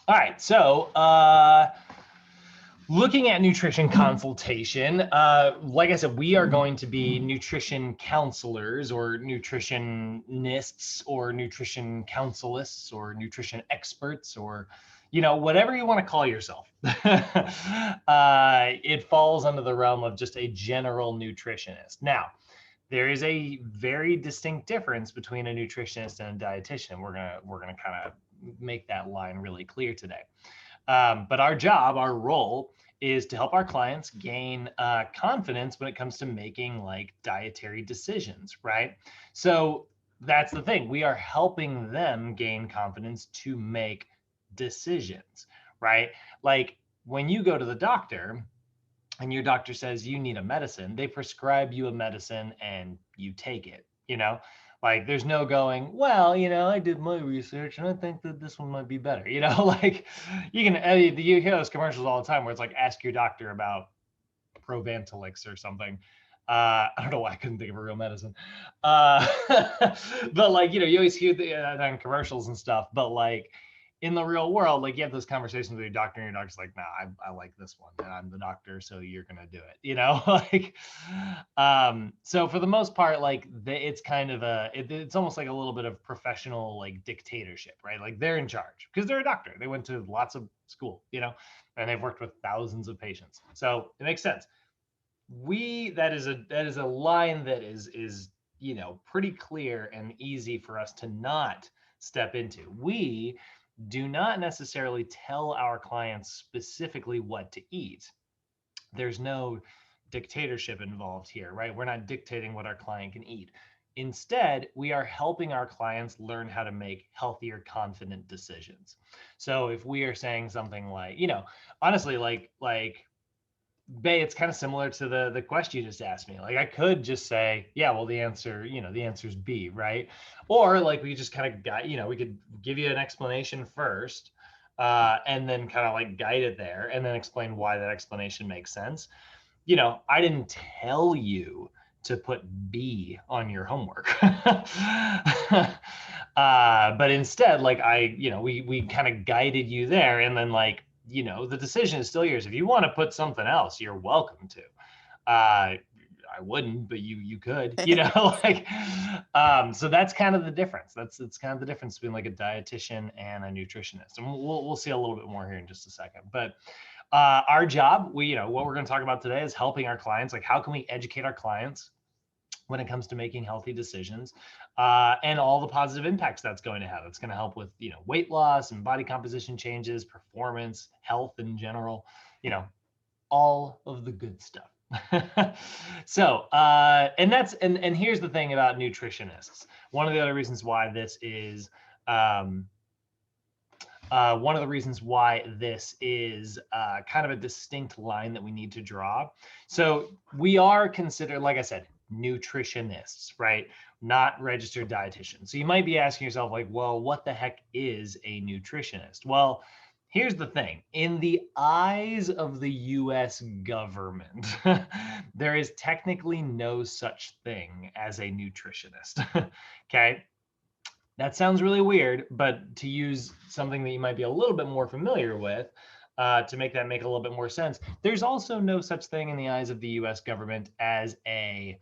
All right, so looking at nutrition consultation, like I said, we are going to be nutrition counselors or nutritionists or nutrition counselists or nutrition experts or, whatever you want to call yourself. It falls under the realm of just a general nutritionist. Now, there is a very distinct difference between a nutritionist and a dietitian. We're gonna kind of make that line really clear today. But our job, our role, is to help our clients gain confidence when it comes to making like dietary decisions, right? So that's the thing. We are helping them gain confidence to make decisions, right? Like when you go to the doctor and your doctor says you need a medicine, they prescribe you a medicine and you take it, like there's no going, well, I did my research and I think that this one might be better, like you hear those commercials all the time where it's like, ask your doctor about Provantilix or something. I don't know why I couldn't think of a real medicine. Uh, but like, you always hear on commercials and stuff, but like in the real world, like you have those conversations with your doctor and your doctor's like, nah, I like this one and I'm the doctor, so you're going to do it, like, so for the most part, like it's kind of it's almost like a little bit of professional like dictatorship, right? Like they're in charge because they're a doctor. They went to lots of school, and they've worked with thousands of patients. So it makes sense. That is a line that is pretty clear and easy for us to not step into. We do not necessarily tell our clients specifically what to eat. There's no dictatorship involved here, right? We're not dictating what our client can eat. Instead, we are helping our clients learn how to make healthier, confident decisions. So if we are saying something like, honestly, like Bay, it's kind of similar to the question you just asked me. Like I could just say, yeah, well, the answer is B, right? Or like we just kind of got, we could give you an explanation first, and then kind of like guide it there and then explain why that explanation makes sense. I didn't tell you to put B on your homework. But instead, like we kind of guided you there, and then like, the decision is still yours. If you want to put something else, you're welcome to. I wouldn't, but you could, like, so that's kind of the difference. It's kind of the difference between like a dietitian and a nutritionist. And we'll see a little bit more here in just a second. But our job, what we're going to talk about today is helping our clients. Like, how can we educate our clients when it comes to making healthy decisions, and all the positive impacts that's going to have. It's going to help with, weight loss and body composition changes, performance, health in general, all of the good stuff. So, and here's the thing about nutritionists. One of the other reasons why this is, one of the reasons why this is kind of a distinct line that we need to draw. So we are considered, like I said, nutritionists, right? Not registered dietitians. So you might be asking yourself like, well, what the heck is a nutritionist? Well, here's the thing. In the eyes of the US government, there is technically no such thing as a nutritionist. Okay. That sounds really weird, but to use something that you might be a little bit more familiar with, to make that make a little bit more sense, there's also no such thing in the eyes of the US government as a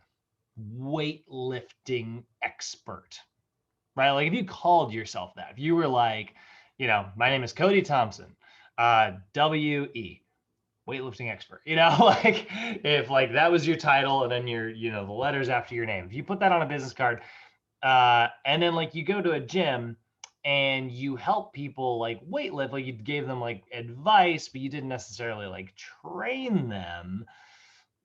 weightlifting expert, right? Like if you called yourself that, if you were like, my name is Cody Thompson, WE, weightlifting expert, like if like that was your title and then your, the letters after your name, if you put that on a business card, and then like you go to a gym and you help people like weightlift, like you gave them like advice, but you didn't necessarily like train them,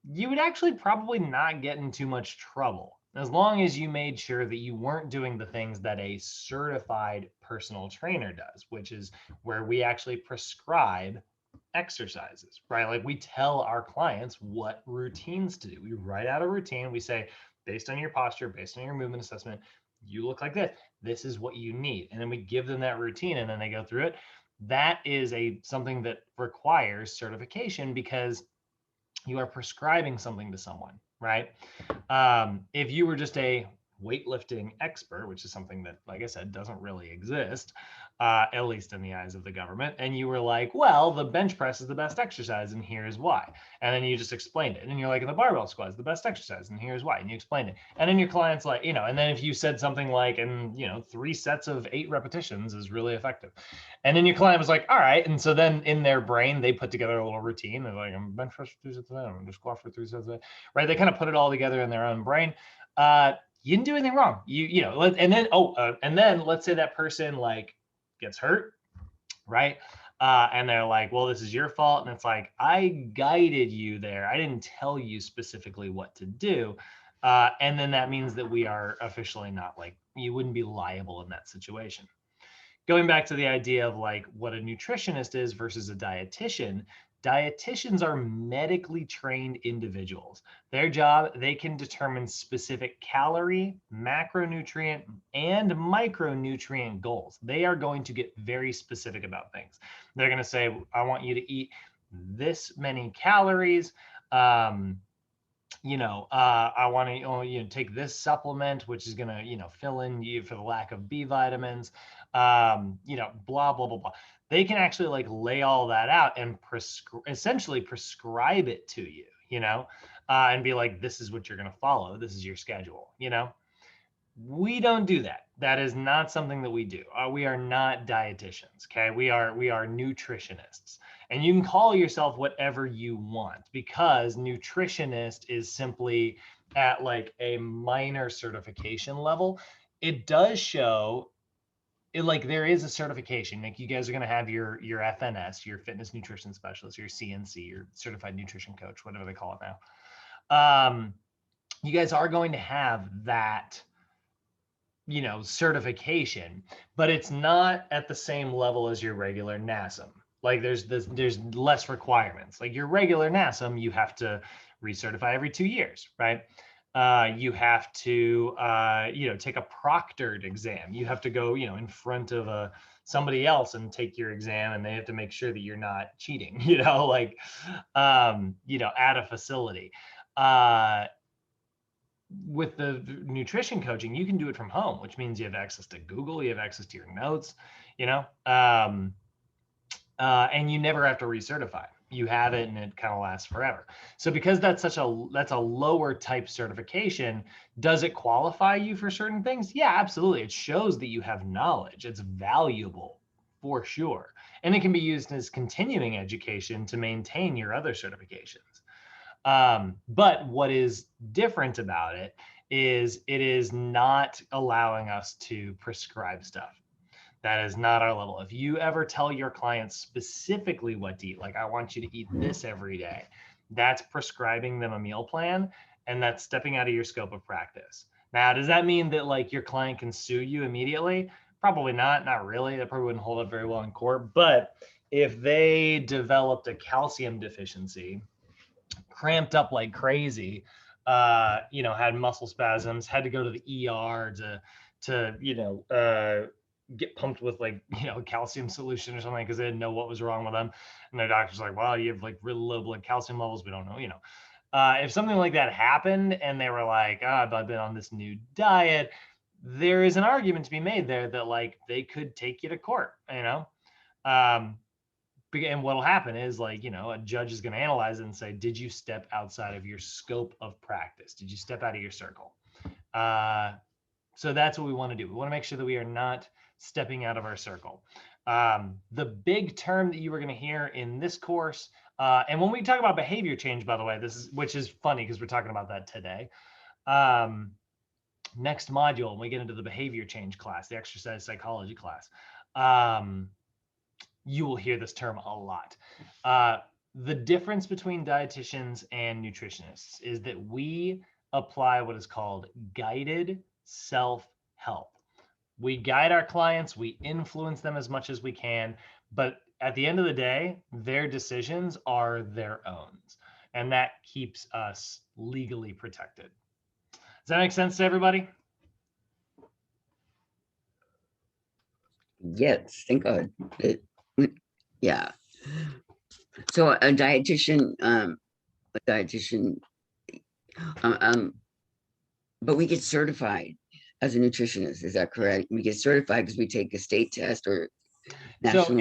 you would actually probably not get in too much trouble as long as you made sure that you weren't doing the things that a certified personal trainer does, which is where we actually prescribe exercises, right? Like we tell our clients what routines to do. We write out a routine. We say, based on your posture, based on your movement assessment, you look like this. This is what you need. And then we give them that routine and then they go through it. That is something that requires certification because you are prescribing something to someone, right? If you were just a weightlifting expert, which is something that, like I said, doesn't really exist, at least in the eyes of the government. And you were like, well, the bench press is the best exercise, and here's why. And then you just explained it. And you're like, the barbell squat is the best exercise, and here's why. And you explained it. And then your client's like, and then if you said something like, and 3 sets of 8 repetitions is really effective. And then your client was like, all right. And so then in their brain, they put together a little routine. They're like, I'm bench press for 3 sets of 8, I'm gonna squat for 3 sets of 8. Right? They kind of put it all together in their own brain. You didn't do anything wrong. And then let's say that person like gets hurt, right? And they're like, well, this is your fault. And it's like, I guided you there. I didn't tell you specifically what to do. And then that means that we are officially not, like, you wouldn't be liable in that situation. Going back to the idea of like what a nutritionist is versus a dietitian, dietitians are medically trained individuals. Their job, they can determine specific calorie, macronutrient, and micronutrient goals. They are going to get very specific about things. They're going to say, I want you to eat this many calories. I want to take this supplement, which is going to fill in you for the lack of B vitamins. Blah blah blah blah. They can actually like lay all that out and essentially prescribe it to you, and be like, this is what you're going to follow. This is your schedule. We don't do that. That is not something that we do. We are not dietitians. Okay, we are nutritionists. And you can call yourself whatever you want, because nutritionist is simply at like a minor certification level. It does show it, like, there is a certification. Like, you guys are going to have your FNS, your fitness nutrition specialist, your CNC, your certified nutrition coach, whatever they call it now. You guys are going to have that certification, but it's not at the same level as your regular NASM. Like, there's less requirements. Like your regular NASM, you have to recertify every 2 years, right? You have to take a proctored exam. You have to go in front of somebody else and take your exam, and they have to make sure that you're not cheating, at a facility. With the nutrition coaching, you can do it from home, which means you have access to Google, you have access to your notes, and you never have to recertify. You have it and it kind of lasts forever. So because that's a lower type certification, does it qualify you for certain things? Yeah, absolutely. It shows that you have knowledge. It's valuable for sure. And it can be used as continuing education to maintain your other certifications. But what is different about it is not allowing us to prescribe stuff. That is not our level. If you ever tell your clients specifically what to eat, like, I want you to eat this every day, that's prescribing them a meal plan, and that's stepping out of your scope of practice. Now, does that mean that like your client can sue you immediately? Probably not. Not really. That probably wouldn't hold up very well in court. But if they developed a calcium deficiency, cramped up like crazy, had muscle spasms, had to go to the ER to get pumped with like calcium solution or something because they didn't know what was wrong with them, and their doctor's like, well, you have like really low blood calcium levels, we don't know. If something like that happened and they were like, I've been on this new diet, there is an argument to be made there that like they could take you to court. And what'll happen is like, a judge is going to analyze it and say, did you step outside of your scope of practice? Did you step out of your circle? So that's what we want to do. We want to make sure that we are not stepping out of our circle. The big term that you were going to hear in this course, and when we talk about behavior change, by the way, which is funny because we're talking about that today. Next module, when we get into the behavior change class, the exercise psychology class, you will hear this term a lot. The difference between dietitians and nutritionists is that we apply what is called guided self-help. We guide our clients, we influence them as much as we can, but at the end of the day, their decisions are their own. And that keeps us legally protected. Does that make sense to everybody? Yes, thank God. Yeah. So a dietitian, but we get certified as a nutritionist. Is that correct? We get certified because we take a state test or So national.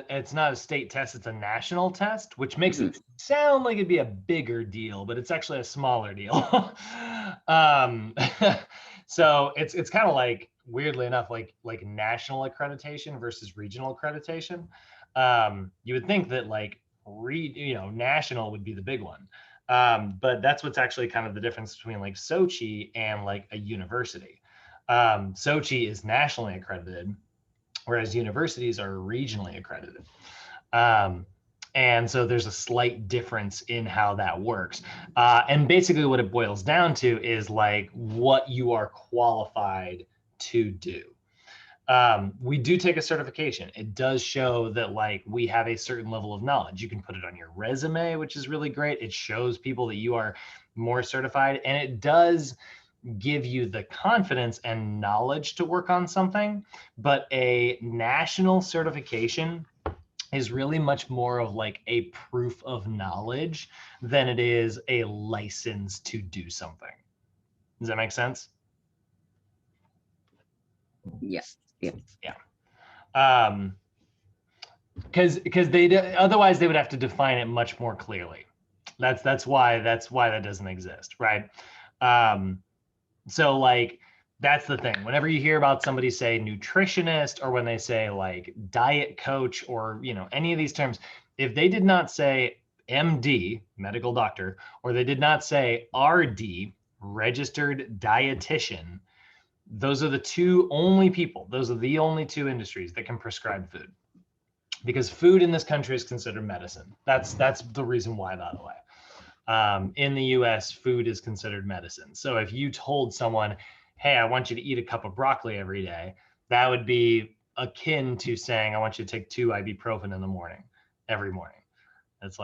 it's not a state test, it's a national test, which makes Mhm. it sound like it'd be a bigger deal, but it's actually a smaller deal. um, so it's kind of like, weirdly enough, like national accreditation versus regional accreditation. You would think that like national would be the big one. But that's what's actually kind of the difference between like Sochi and like a university. Sochi is nationally accredited, whereas universities are regionally accredited. Um, and so there's a slight difference in how that works. And basically what it boils down to is like what you are qualified to do. We do take a certification. It does show that like we have a certain level of knowledge. You can put it on your resume, which is really great. It shows people that you are more certified, and it does give you the confidence and knowledge to work on something. But a national certification is really much more of like a proof of knowledge than it is a license to do something. Does that make sense? Yes. Yeah. Yeah. Because otherwise they would have to define it much more clearly. That's why that doesn't exist, right? So like that's the thing. Whenever you hear about somebody say nutritionist, or when they say like diet coach, or any of these terms, if they did not say MD, medical doctor, or they did not say RD, registered dietitian, those are the only two industries that can prescribe food, because food in this country is considered medicine. That's the reason why, by the way. In the US, food is considered medicine. So if you told someone, hey, I want you to eat a cup of broccoli every day, that would be akin to saying, I want you to take 2 ibuprofen in the morning, every morning. That's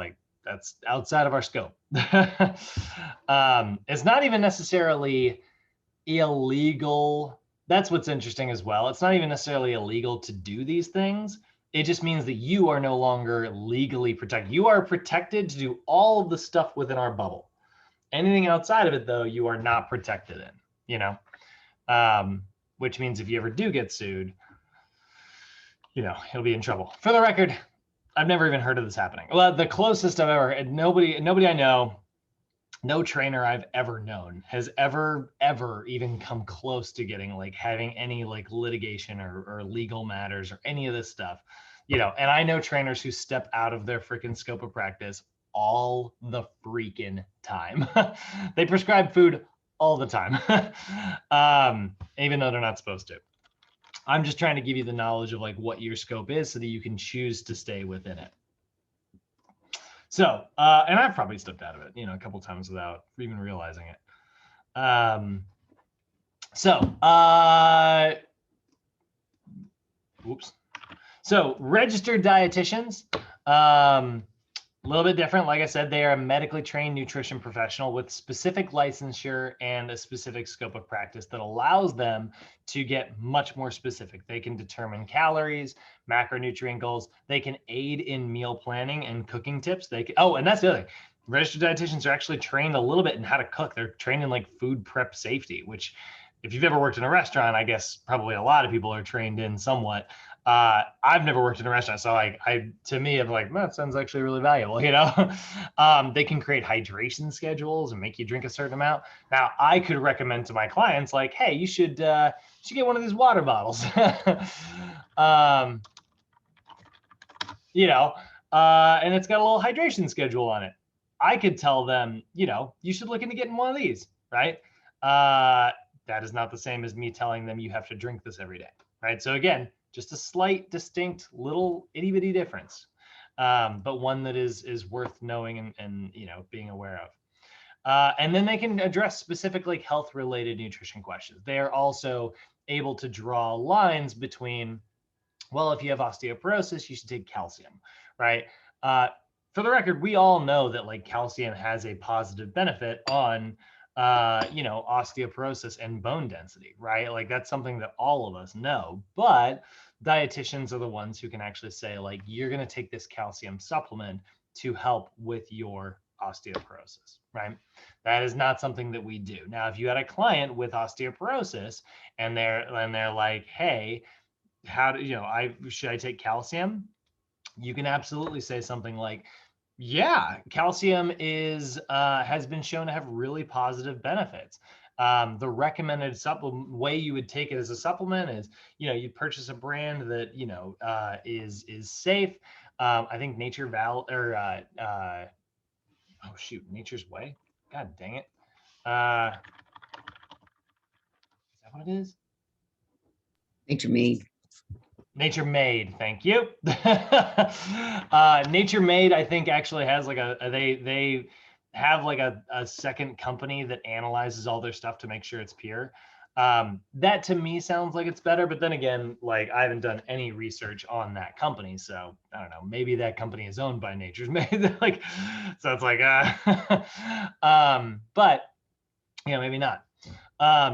outside of our scope. It's not even necessarily illegal. That's what's interesting as well. It's not even necessarily illegal to do these things. It just means that you are no longer legally protected. You are protected to do all of the stuff within our bubble. Anything outside of it, though, you are not protected in, which means if you ever do get sued, he'll be in trouble. For the record, I've never even heard of this happening. Well, the closest I've ever, nobody I know, no trainer I've ever known has ever even come close to having any like litigation or legal matters or any of this stuff. And I know trainers who step out of their freaking scope of practice all the freaking time. They prescribe food all the time, even though they're not supposed to. I'm just trying to give you the knowledge of like what your scope is so that you can choose to stay within it. So, and I've probably stepped out of it, a couple times without even realizing it. So registered dietitians, a little bit different. Like I said, they are a medically trained nutrition professional with specific licensure and a specific scope of practice that allows them to get much more specific. They can determine calories, macronutrient goals. They can aid in meal planning and cooking tips. And that's the other thing. Registered dietitians are actually trained a little bit in how to cook. They're trained in like food prep safety, which if you've ever worked in a restaurant, I guess probably a lot of people are trained in somewhat. I've never worked in a restaurant, so to me, I'm like, that sounds actually really valuable. They can create hydration schedules and make you drink a certain amount. Now, I could recommend to my clients, like, hey, you should get one of these water bottles. And it's got a little hydration schedule on it. I could tell them, you should look into getting one of these, right? That is not the same as me telling them you have to drink this every day, right? So again, just a slight, distinct, little itty bitty difference, but one that is worth knowing and being aware of. And then they can address specifically health-related nutrition questions. They are also able to draw lines between, well, if you have osteoporosis, you should take calcium, right? For the record, we all know that like calcium has a positive benefit on osteoporosis and bone density, right? Like that's something that all of us know, but dietitians are the ones who can actually say like, you're going to take this calcium supplement to help with your osteoporosis, right? That is not something that we do. Now, if you had a client with osteoporosis and they're like, hey, how do should I take calcium? You can absolutely say something like, yeah, calcium is has been shown to have really positive benefits. The recommended supplement way you would take it as a supplement is, you'd purchase a brand that is safe. I think Nature Val or oh shoot, Nature's Way. God dang it. Is that what it is? Nature Made. Nature Made, thank you. Nature Made, I think, actually has like they have like a second company that analyzes all their stuff to make sure it's pure. That to me sounds like it's better, but then again, like I haven't done any research on that company, so I don't know. Maybe that company is owned by Nature's Made, like, so it's like, but maybe not.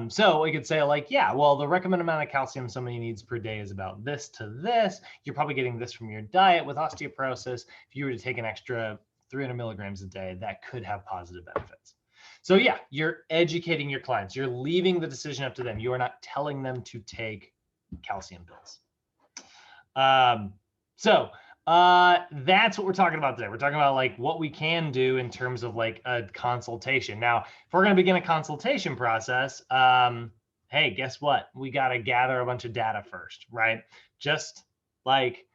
So we could say like, yeah, well, the recommended amount of calcium somebody needs per day is about this to this. You're probably getting this from your diet. With osteoporosis, if you were to take an extra 300 milligrams a day, that could have positive benefits. So yeah, you're educating your clients. You're leaving the decision up to them. You are not telling them to take calcium pills. That's what we're talking about today. We're talking about like what we can do in terms of like a consultation. Now, if we're going to begin a consultation process, hey, guess what? We got to gather a bunch of data first, right? Just like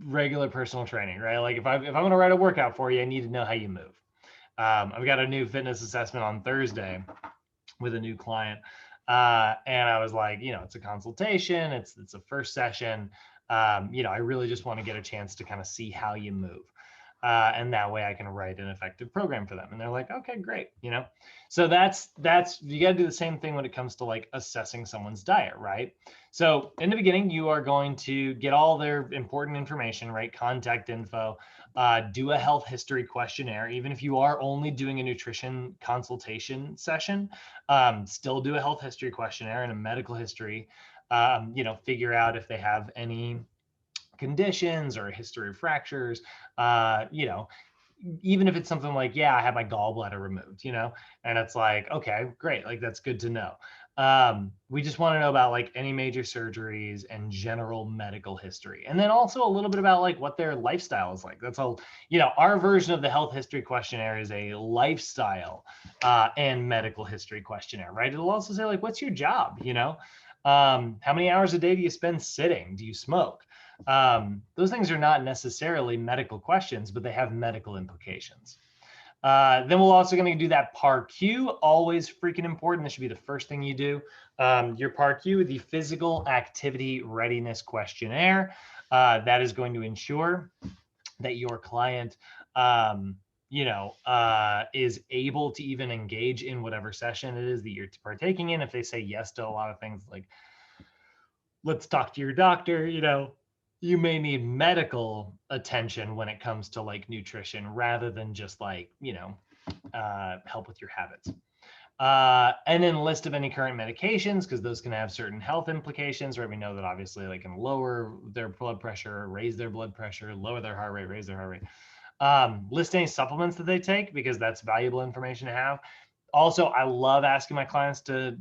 regular personal training, right? Like if I'm going to write a workout for you, I need to know how you move. I've got a new fitness assessment on Thursday with a new client. And I was like, it's a consultation. It's a first session. I really just want to get a chance to kind of see how you move. And that way I can write an effective program for them. And they're like, okay, great. So that's, you got to do the same thing when it comes to like assessing someone's diet, right? So in the beginning, you are going to get all their important information, right? Contact info, do a health history questionnaire. Even if you are only doing a nutrition consultation session, still do a health history questionnaire and a medical history. Figure out if they have any conditions or a history of fractures, even if it's something like, yeah, I had my gallbladder removed, and it's like, okay, great. Like, that's good to know. We just want to know about like any major surgeries and general medical history. And then also a little bit about like what their lifestyle is like. That's all, our version of the health history questionnaire is a lifestyle and medical history questionnaire, right? It'll also say like, what's your job? How many hours a day do you spend sitting? Do you smoke? Those things are not necessarily medical questions, but they have medical implications. Then we're also going to do that PAR-Q, always freaking important. This should be the first thing you do. Your PAR-Q, the physical activity readiness questionnaire. That is going to ensure that your client is able to even engage in whatever session it is that you're partaking in. If they say yes to a lot of things like, let's talk to your doctor, you may need medical attention when it comes to like nutrition rather than just like, help with your habits. And then list of any current medications, because those can have certain health implications, right? We know that obviously they can lower their blood pressure, raise their blood pressure, lower their heart rate, raise their heart rate. List any supplements that they take, because that's valuable information to have. Also, I love asking my clients to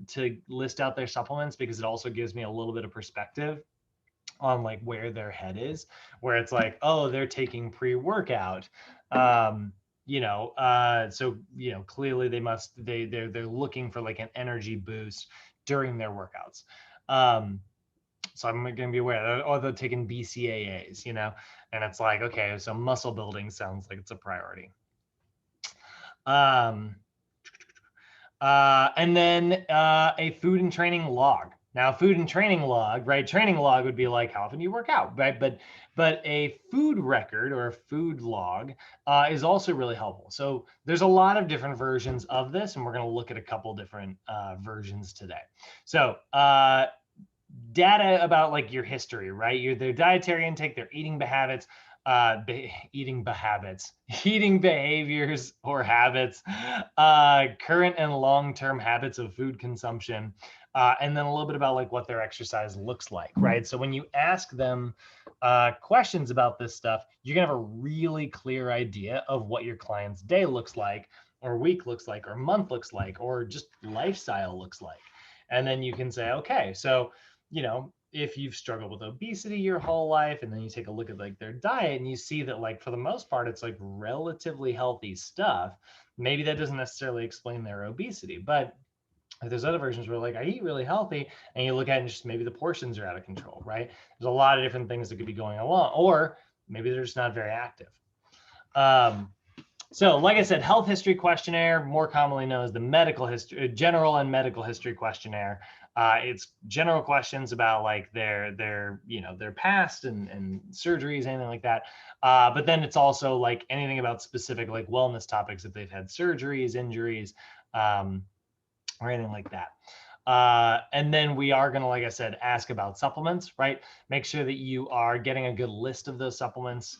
list out their supplements, because it also gives me a little bit of perspective on like where their head is, where it's like, oh, they're taking pre-workout. So clearly they're looking for like an energy boost during their workouts. So I'm going to be aware, or they're taking BCAAs, and it's like, okay, so muscle building sounds like it's a priority. And then a food and training log. Now, food and training log, right? Training log would be like how often you work out, right? But a food record or a food log is also really helpful. So there's a lot of different versions of this, and we're going to look at a couple different versions today. So data about like your history, right? Their dietary intake, their eating habits, eating behaviors or habits, current and long-term habits of food consumption, and then a little bit about like what their exercise looks like, right? So when you ask them questions about this stuff, you're gonna have a really clear idea of what your client's day looks like, or week looks like, or month looks like, or just lifestyle looks like. And then you can say, okay, so, you know, if you've struggled with obesity your whole life, and then you take a look at like their diet and you see that like for the most part it's like relatively healthy stuff, maybe that doesn't necessarily explain their obesity. But if there's other versions where like I eat really healthy, and you look at it and just maybe the portions are out of control, right? There's a lot of different things that could be going along, or maybe they're just not very active. So like I said, health history questionnaire, more commonly known as the medical history, general and medical history questionnaire. It's general questions about like their you know, their past and surgeries, anything like that. But then it's also like anything about specific like wellness topics, if they've had surgeries, injuries, or anything like that. And then we are going to, like I said, ask about supplements, right? Make sure that you are getting a good list of those supplements.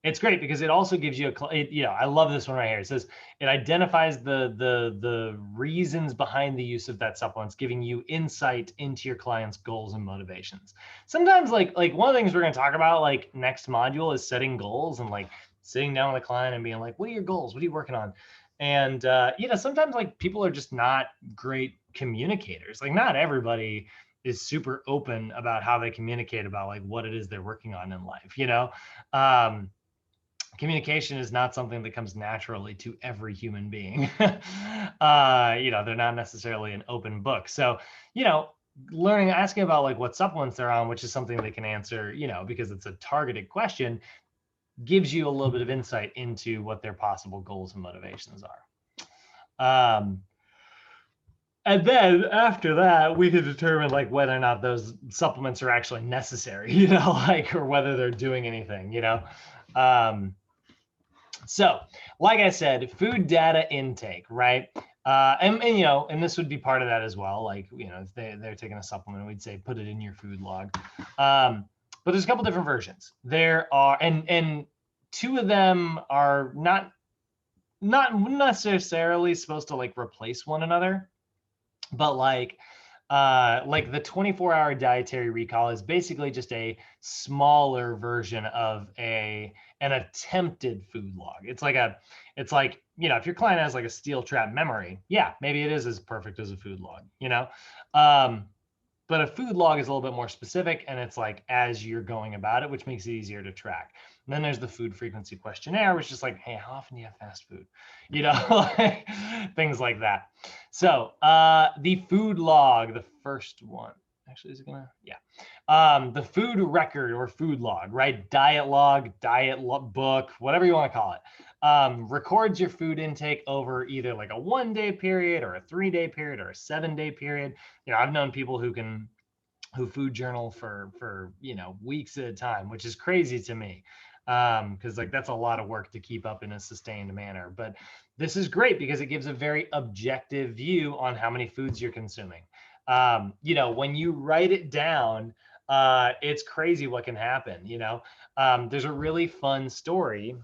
It's great because it also gives you you know, I love this one right here. It says it identifies the reasons behind the use of that supplements, giving you insight into your client's goals and motivations. Sometimes like one of the things we're going to talk about like next module is setting goals, and like sitting down with a client and being like, what are your goals? What are you working on? And you know, sometimes like people are just not great communicators. Like not everybody is super open about how they communicate about like what it is they're working on in life, you know. Communication is not something that comes naturally to every human being. You know, they're not necessarily an open book. So, you know, asking about like what supplements they're on, which is something they can answer, you know, because it's a targeted question, gives you a little bit of insight into what their possible goals and motivations are. And then after that, we can determine like whether or not those supplements are actually necessary, you know, like, or whether they're doing anything, you know. So like I said, food data intake, right? And you know, and this would be part of that as well. Like, you know, if they're taking a supplement, we'd say put it in your food log. But there's a couple different versions. There are, and two of them are not necessarily supposed to like replace one another, but like the 24-hour dietary recall is basically just a smaller version of an attempted food log. It's like, you know, if your client has like a steel trap memory, yeah, maybe it is as perfect as a food log, you know. But a food log is a little bit more specific, and it's like as you're going about it, which makes it easier to track. And then there's the food frequency questionnaire, which is just like, hey, how often do you have fast food? You know, like, things like that. So the food log, the first one, actually, is it gonna? Yeah. The food record or food log, right? Diet log, book, whatever you want to call it. Records your food intake over either like a 1-day period or a 3-day period or a 7-day period. You know, I've known people who food journal for you know, weeks at a time, which is crazy to me, because like that's a lot of work to keep up in a sustained manner. But this is great because it gives a very objective view on how many foods you're consuming. You know, when you write it down, it's crazy what can happen. You know, there's a really fun story.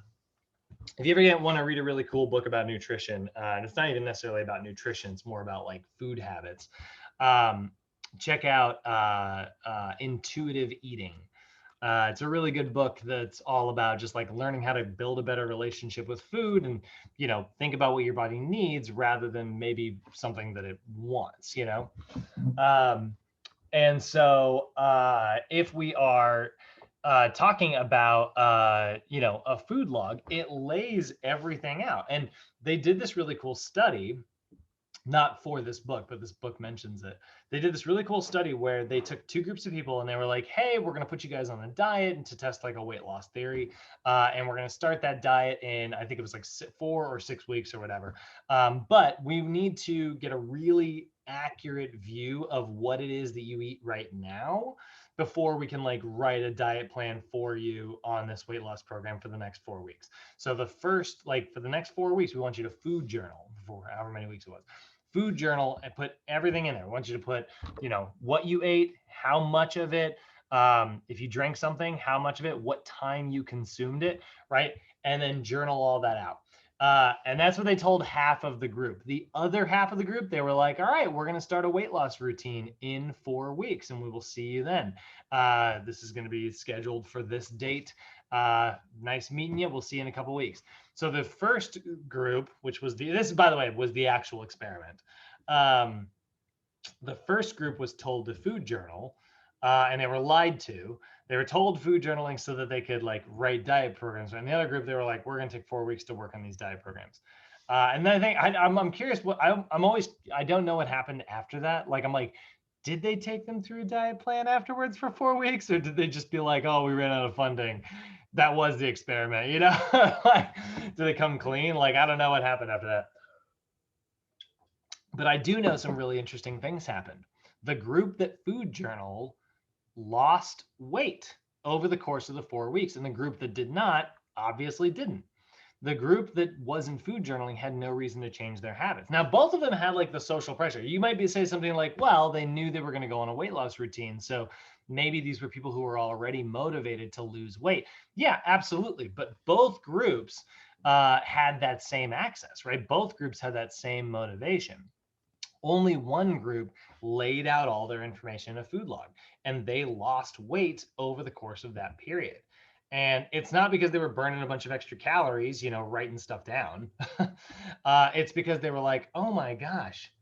If you ever want to read a really cool book about nutrition, and it's not even necessarily about nutrition, it's more about like food habits, check out Intuitive Eating. It's a really good book that's all about just like learning how to build a better relationship with food, and, you know, think about what your body needs rather than maybe something that it wants, you know. And so if we are talking about, you know, a food log, it lays everything out. And they did this really cool study, not for this book, but this book mentions it. They did this really cool study where they took 2 groups of people and they were like, hey, we're going to put you guys on a diet and to test like a weight loss theory. And we're going to start that diet in, I think it was like 4 or 6 weeks or whatever. But we need to get a really accurate view of what it is that you eat right now before we can like write a diet plan for you on this weight loss program for the next 4 weeks. So the first, like for the next 4 weeks, we want you to food journal for however many weeks it was. Food journal and put everything in there. I want you to put, you know, what you ate, how much of it, if you drank something, how much of it, what time you consumed it, right? And then journal all that out. And that's what they told half of the group. The other half of the group, they were like, all right, we're going to start a weight loss routine in 4 weeks and we will see you then. This is going to be scheduled for this date. Nice meeting you. We'll see you in a couple weeks. So the first group, which was this, by the way, was the actual experiment. The first group was told to food journal, and they were lied to. They were told food journaling so that they could like write diet programs. And the other group, they were like, we're going to take 4 weeks to work on these diet programs. And then I think I'm curious. What I don't know what happened after that. Like I'm like, did they take them through a diet plan afterwards for 4 weeks, or did they just be like, oh, we ran out of funding? That was the experiment, you know? Like, did they come clean? Like I don't know what happened after that. But I do know some really interesting things happened. The group that food journal lost weight over the course of the 4 weeks, and the group that did not obviously didn't. The group that wasn't food journaling had no reason to change their habits. Now, both of them had like the social pressure. You might be saying something like, well, they knew they were going to go on a weight loss routine. So maybe these were people who were already motivated to lose weight. Yeah, absolutely. But both groups had that same access, right? Both groups had that same motivation. Only one group laid out all their information in a food log, and they lost weight over the course of that period. And it's not because they were burning a bunch of extra calories, you know, writing stuff down. It's because they were like, oh my gosh,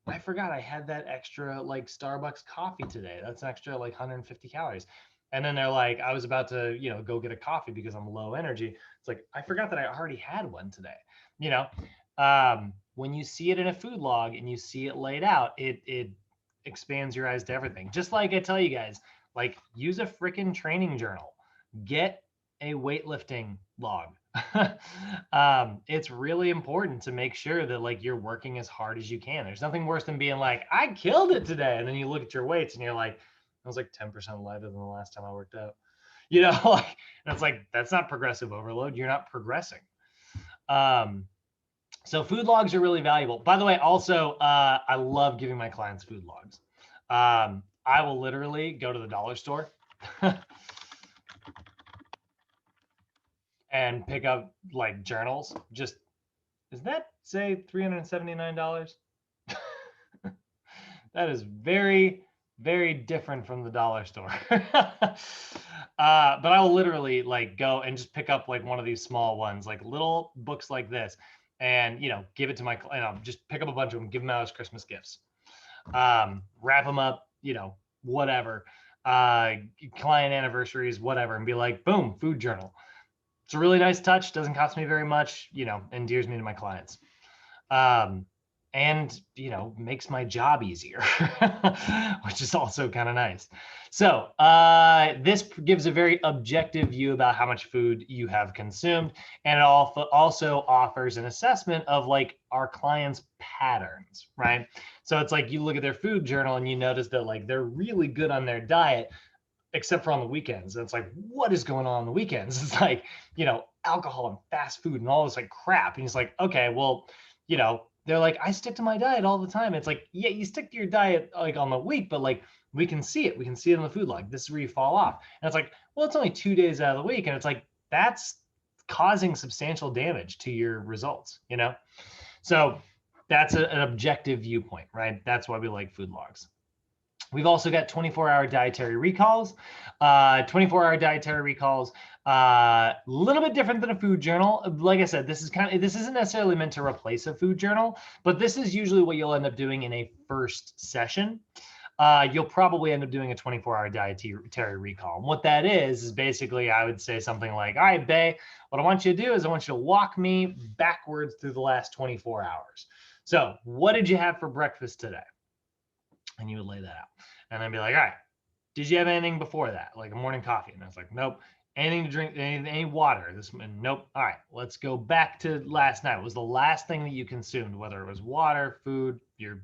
I forgot I had that extra like Starbucks coffee today. That's an extra like 150 calories. And then they're like, I was about to, you know, go get a coffee because I'm low energy. It's like, I forgot that I already had one today, you know? When you see it in a food log and you see it laid out, it expands your eyes to everything. Just like I tell you guys, like use a freaking training journal, get a weightlifting log. It's really important to make sure that like you're working as hard as you can. There's nothing worse than being like, I killed it today. And then you look at your weights and you're like, I was like 10% lighter than the last time I worked out. You know, like, and it's like, that's not progressive overload. You're not progressing. So food logs are really valuable. By the way, also, I love giving my clients food logs. I will literally go to the dollar store and pick up like journals. Just, does that say $379? That is very, very different from the dollar store. But I will literally like go and just pick up like one of these small ones, like little books like this, and you know, give it to my, you know, just pick up a bunch of them, give them out as Christmas gifts, wrap them up, you know, whatever, client anniversaries, whatever, and be like, boom, food journal. It's a really nice touch, doesn't cost me very much, you know, endears me to my clients. And, you know, makes my job easier, which is also kind of nice. So this gives a very objective view about how much food you have consumed. And it also offers an assessment of like our clients' patterns, right? So it's like you look at their food journal and you notice that like they're really good on their diet, except for on the weekends. And it's like, what is going on the weekends? It's like, you know, alcohol and fast food and all this like crap. And it's like, okay, well, you know, they're like, I stick to my diet all the time. It's like, yeah, you stick to your diet like on the week, but like we can see it. We can see it in the food log. This is where you fall off. And it's like, well, it's only 2 days out of the week. And it's like, that's causing substantial damage to your results, you know? So that's an objective viewpoint, right? That's why we like food logs. We've also got 24-hour dietary recalls. 24-hour dietary recalls, a little bit different than a food journal. Like I said, this isn't necessarily meant to replace a food journal, but this is usually what you'll end up doing in a first session. You'll probably end up doing a 24-hour dietary recall. And what that is basically, I would say something like, all right, Bae, what I want you to do is I want you to walk me backwards through the last 24 hours. So what did you have for breakfast today? And you would lay that out and then be like, all right, did you have anything before that? Like a morning coffee? And I was like, nope. Anything to drink, any water? Nope. All right, let's go back to last night. What was the last thing that you consumed, whether it was water, food, your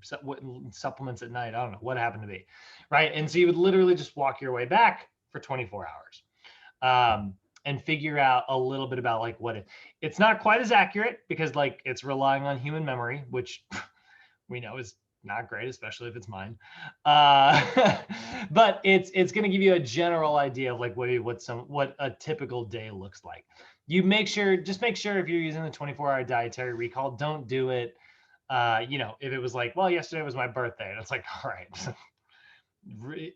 supplements at night? I don't know what happened to be, right? And so you would literally just walk your way back for 24 hours. And figure out a little bit about like it's not quite as accurate because like it's relying on human memory, which we know is not great, especially if it's mine. But it's going to give you a general idea of like what a typical day looks like. just make sure if you're using the 24-hour dietary recall, don't do it. You know, if it was like, well, yesterday was my birthday, and it's like, all right,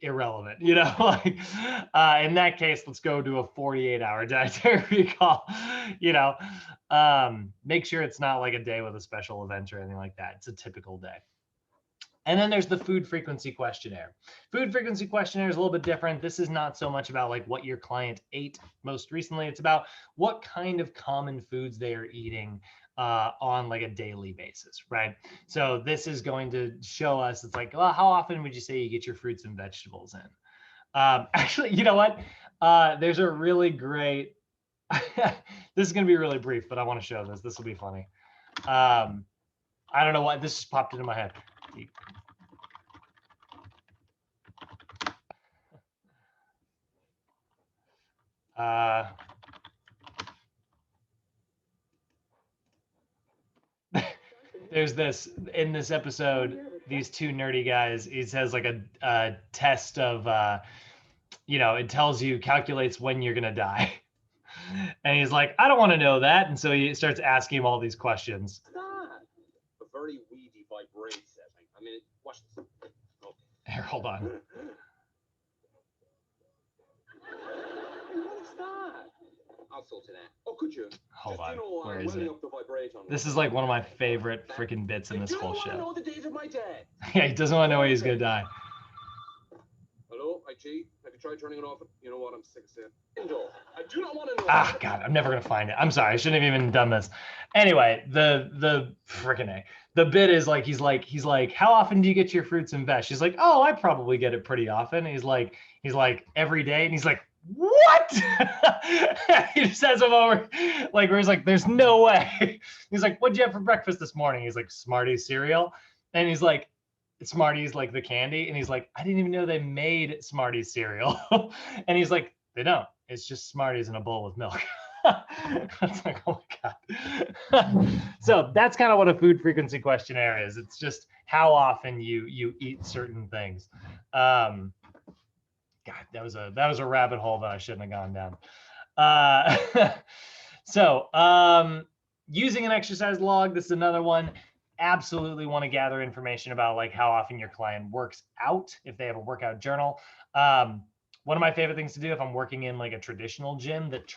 irrelevant, you know, like in that case, let's go to a 48-hour dietary recall, you know, make sure it's not like a day with a special event or anything like that. It's a typical day. And then there's the food frequency questionnaire. Food frequency questionnaire is a little bit different. This is not so much about like what your client ate most recently. It's about what kind of common foods they are eating on like a daily basis, right? So this is going to show us, it's like, well, how often would you say you get your fruits and vegetables in? Actually, you know what? There's a really great, this is going to be really brief, but I want to show this. This will be funny. I don't know why this just popped into my head. There's this in this episode, these two nerdy guys, he says like a test of, you know, it tells you, calculates when you're going to die. And he's like, I don't want to know that. And so he starts asking him all these questions. A very weedy vibration. I mean, watch this. Oh. Here, hold on. What's that? I'll sort it out. Oh, could you? Hold on. You know, Where is it? Up the vibrator. This is like one of my favorite freaking bits in this whole show. I don't want to know the date of my death. Yeah, he doesn't want to know when he's going to die. Hello, IG. Have you tried turning it off? You know what? I'm sick of saying. I do not want to know. Ah, God, I'm never going to find it. I'm sorry. I shouldn't have even done this. Anyway, the freaking A. The bit is like, he's like, how often do you get your fruits and veg? She's like, oh, I probably get it pretty often. And he's like, every day. And he's like, what? He just has him over, like, where he's like, there's no way. He's like, what'd you have for breakfast this morning? He's like, Smarties cereal. And he's like, Smarties, like the candy. And he's like, I didn't even know they made Smarties cereal. And he's like, they don't. It's just Smarties in a bowl with milk. It's like, oh my God. So that's kind of what a food frequency questionnaire is. It's just how often you eat certain things. God, that was a rabbit hole that I shouldn't have gone down. So using an exercise log, this is another one. Absolutely want to gather information about like how often your client works out, if they have a workout journal. One of my favorite things to do if I'm working in like a traditional gym that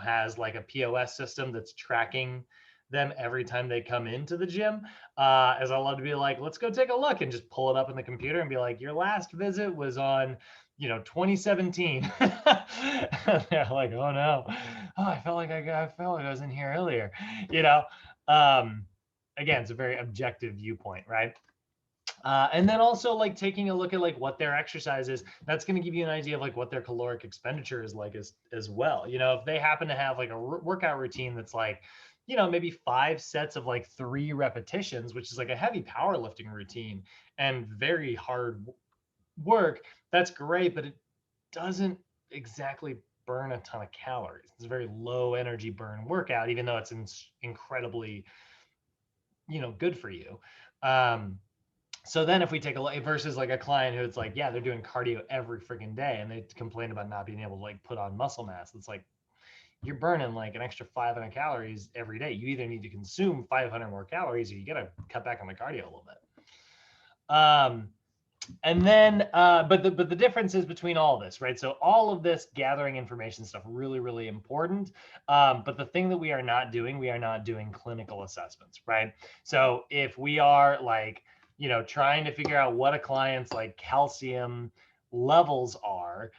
has like a POS system that's tracking them every time they come into the gym, as I love to be like, let's go take a look and just pull it up in the computer and be like, your last visit was on 2017. They're like, oh no, I felt like I was in here earlier. Again, it's a very objective viewpoint, right? And then also like taking a look at like what their exercise is, that's going to give you an idea of like what their caloric expenditure is like as well. If they happen to have like a workout routine that's like, maybe 5 sets of like 3 repetitions, which is like a heavy powerlifting routine and very hard work, that's great, but it doesn't exactly burn a ton of calories. It's a very low energy burn workout, even though it's incredibly, good for you. So then if we take a look versus like a client who it's like, yeah, they're doing cardio every freaking day and they complain about not being able to like put on muscle mass. It's like, you're burning like an extra 500 calories every day. You either need to consume 500 more calories or you got to cut back on the cardio a little bit. And then, but the difference is between all this, right? So all of this gathering information stuff, really, really important. But the thing that we are not doing clinical assessments, right? So if we are like, trying to figure out what a client's like calcium levels are,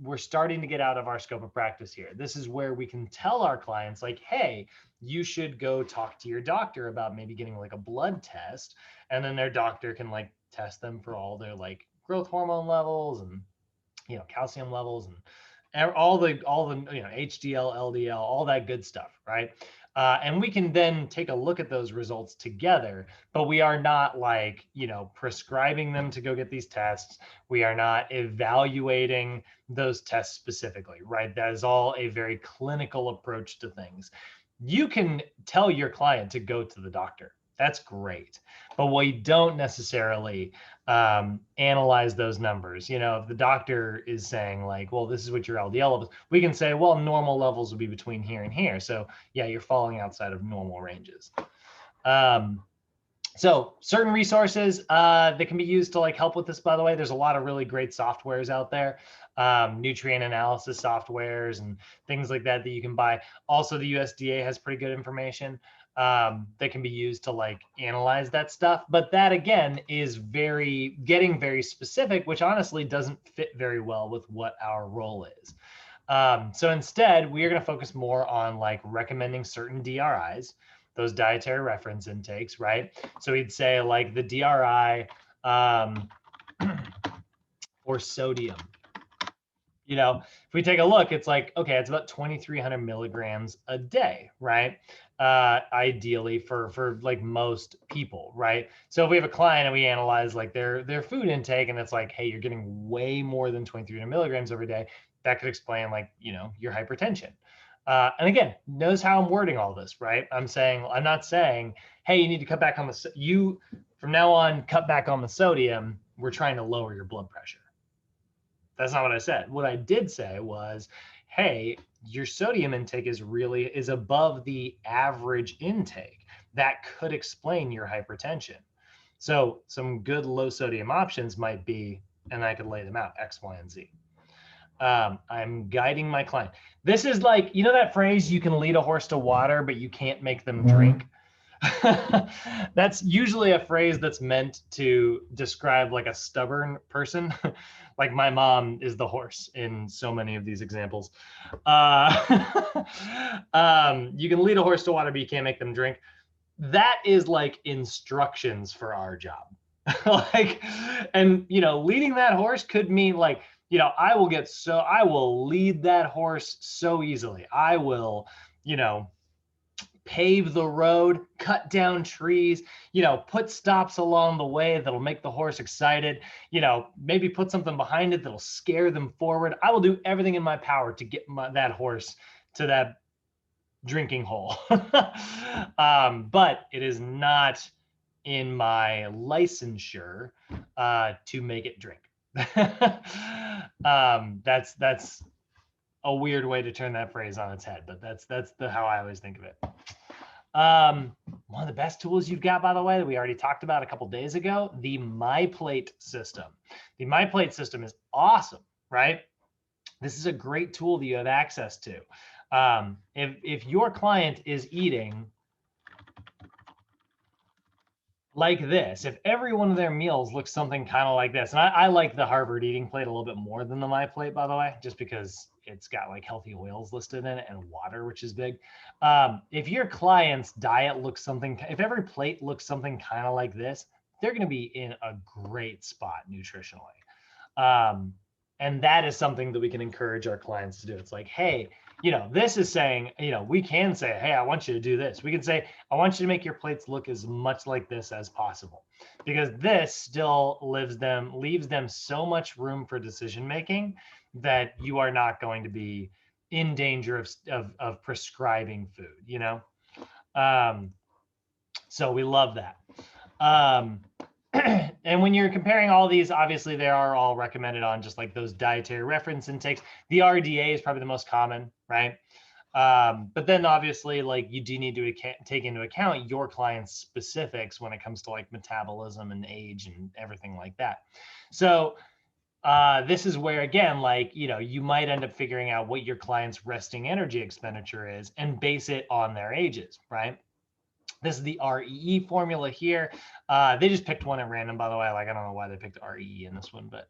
we're starting to get out of our scope of practice here. This is where we can tell our clients like, hey, you should go talk to your doctor about maybe getting like a blood test. And then their doctor can like test them for all their like growth hormone levels and, calcium levels and all the HDL, LDL, all that good stuff, right? And we can then take a look at those results together, but we are not like, prescribing them to go get these tests. We are not evaluating those tests specifically, right? That is all a very clinical approach to things. You can tell your client to go to the doctor, That's great. But we don't necessarily analyze those numbers. You know, if the doctor is saying like, well, this is what your LDL levels, we can say, well, normal levels would be between here and here. So yeah, you're falling outside of normal ranges. So certain resources that can be used to like help with this, by the way, there's a lot of really great softwares out there, nutrient analysis softwares and things like that you can buy. Also, the USDA has pretty good information that can be used to like analyze that stuff. But that again is getting very specific, which honestly doesn't fit very well with what our role is. So instead, we are going to focus more on like recommending certain DRIs, those dietary reference intakes, right? So we'd say like the DRI for sodium. You know, if we take a look, it's like, okay, it's about 2,300 milligrams a day, right? Ideally for like most people, right? So if we have a client and we analyze like their food intake and it's like, hey, you're getting way more than 2,300 milligrams every day, that could explain like, you know, your hypertension. And again, notice how I'm wording all this, right? I'm not saying, hey, you need to cut back on from now on, cut back on the sodium. We're trying to lower your blood pressure. That's not what I said. What I did say was, hey, your sodium intake is above the average intake. That could explain your hypertension. So some good low sodium options might be, and I could lay them out, X, Y, and Z. I'm guiding my client. This is like, you know that phrase, you can lead a horse to water, but you can't make them drink? That's usually a phrase that's meant to describe like a stubborn person. Like my mom is the horse in so many of these examples. You can lead a horse to water, but you can't make them drink. That is like instructions for our job. Like, and you know, leading that horse could mean like, you know, I will lead that horse so easily. I will, you know, pave the road, cut down trees, you know, put stops along the way that'll make the horse excited, you know, maybe put something behind it that'll scare them forward. I will do everything in my power to get that horse to that drinking hole. But it is not in my licensure to make it drink. That's a weird way to turn that phrase on its head, but that's how I always think of it. One of the best tools you've got, by the way, that we already talked about a couple days ago, the MyPlate system. The MyPlate system is awesome, right? This is a great tool that you have access to. If your client is eating like this, if every one of their meals looks something kind of like this, and I like the Harvard eating plate a little bit more than the MyPlate, by the way, just because it's got like healthy oils listed in it and water, which is big. If your client's diet looks something, if every plate looks something kind of like this, they're going to be in a great spot nutritionally. And that is something that we can encourage our clients to do. It's like, hey, you know, this is saying, you know, we can say, hey, I want you to do this. We can say, I want you to make your plates look as much like this as possible, because this still leaves them so much room for decision making that you are not going to be in danger of prescribing food, you know? So we love that. And when you're comparing all these, obviously they are all recommended on just like those dietary reference intakes. The RDA is probably the most common, right? But then obviously like you do need to take into account your client's specifics when it comes to like metabolism and age and everything like that. So this is where, again, like, you know, you might end up figuring out what your client's resting energy expenditure is and base it on their ages, right? This is the REE formula here. They just picked one at random, by the way. Like, I don't know why they picked REE in this one, but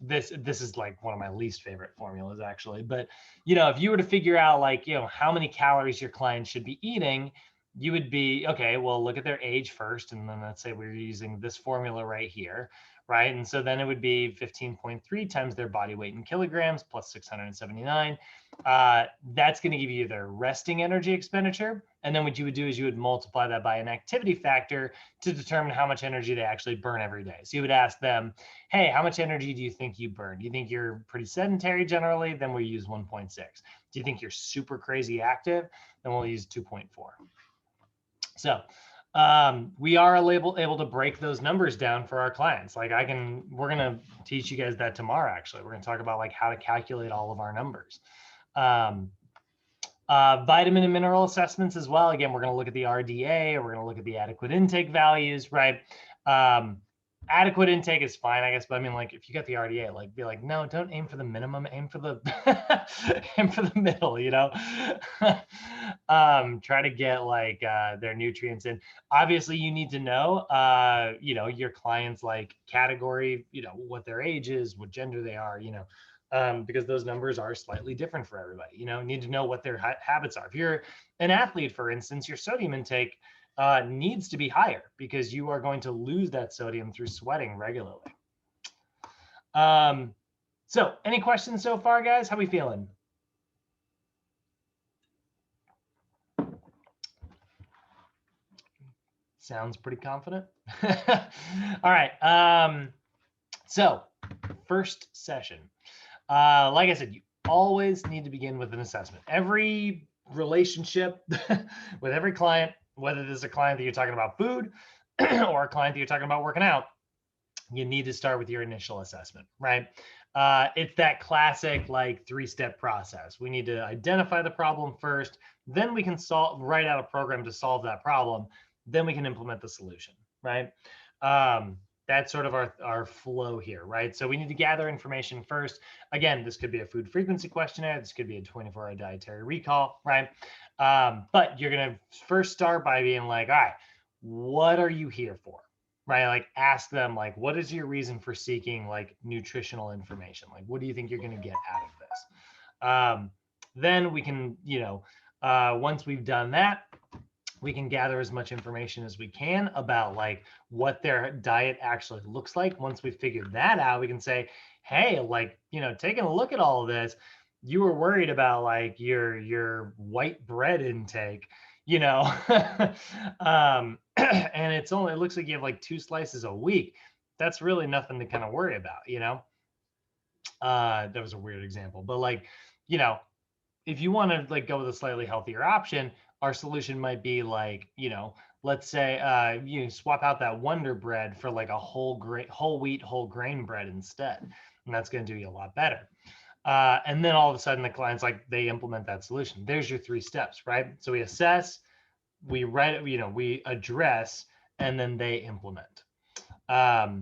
this is like one of my least favorite formulas, actually. But, you know, if you were to figure out like, you know, how many calories your client should be eating, you would be, okay, well, look at their age first. And then let's say we're using this formula right here, right? And so then it would be 15.3 times their body weight in kilograms plus 679. That's going to give you their resting energy expenditure. And then what you would do is you would multiply that by an activity factor to determine how much energy they actually burn every day. So you would ask them, hey, how much energy do you think you burn? Do you think you're pretty sedentary generally? Then we'll use 1.6. Do you think you're super crazy active? Then we'll use 2.4. So we are able to break those numbers down for our clients. Like we're going to teach you guys that tomorrow. Actually, we're going to talk about like how to calculate all of our numbers. Vitamin and mineral assessments as well. Again, we're going to look at the RDA, or we're going to look at the adequate intake values, right? Adequate intake is fine, I guess, but I mean, like, if you got the RDA, like, be like, no, don't aim for the minimum, aim for the aim for the middle, you know. Try to get like their nutrients in. Obviously, you need to know, you know, your clients' like category, you know, what their age is, what gender they are, you know, because those numbers are slightly different for everybody. You know, need to know what their habits are. If you're an athlete, for instance, your sodium intake needs to be higher because you are going to lose that sodium through sweating regularly. So any questions so far, guys? How we feeling? Sounds pretty confident. All right. So first session. Like I said, you always need to begin with an assessment. Every relationship with every client, whether this is a client that you're talking about food or a client that you're talking about working out, you need to start with your initial assessment, right? It's that classic like 3-step process. We need to identify the problem first, then we can write out a program to solve that problem, then we can implement the solution, right? That's sort of our flow here, right? So we need to gather information first. Again, this could be a food frequency questionnaire. This could be a 24-hour dietary recall, right? But you're going to first start by being like, all right, what are you here for? Right? Like ask them like, what is your reason for seeking like nutritional information? Like, what do you think you're going to get out of this? Then we can, you know, once we've done that, we can gather as much information as we can about like what their diet actually looks like. Once we figure that out, we can say, hey, like, you know, taking a look at all of this, you were worried about like your white bread intake, you know, and it looks like you have like 2 slices a week. That's really nothing to kind of worry about, you know. That was a weird example, but like, you know, if you want to like go with a slightly healthier option, our solution might be like, you know, let's say you swap out that Wonder Bread for like a whole wheat, whole grain bread instead, and that's going to do you a lot better. And then all of a sudden the client's like, they implement that solution. There's your 3 steps, right? So we assess, we write, you know, we address, and then they implement. Yeah,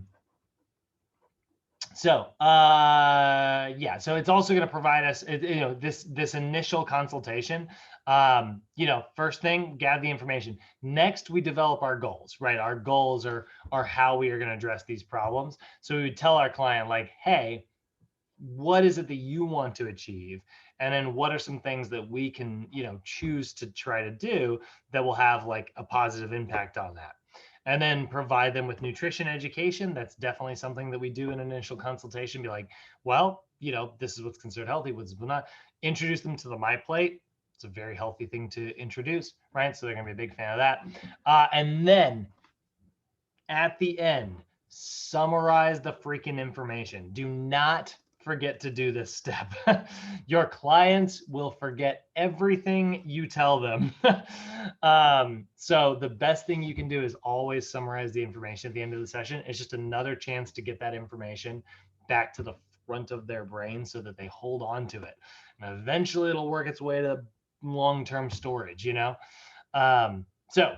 so it's also going to provide us, you know, this initial consultation. You know, first thing, gather the information. Next, we develop our goals, right? Our goals are how we are going to address these problems. So we would tell our client like, hey, what is it that you want to achieve? And then what are some things that we can, you know, choose to try to do that will have like a positive impact on that? And then provide them with nutrition education. That's definitely something that we do in an initial consultation. Be like, well, you know, this is what's considered healthy, what's not. Introduce them to the My Plate. It's a very healthy thing to introduce, right? So they're going to be a big fan of that. And then at the end, summarize the freaking information. Do not forget to do this step. Your clients will forget everything you tell them. So the best thing you can do is always summarize the information at the end of the session. It's just another chance to get that information back to the front of their brain so that they hold on to it. And eventually it'll work its way to long-term storage, you know? So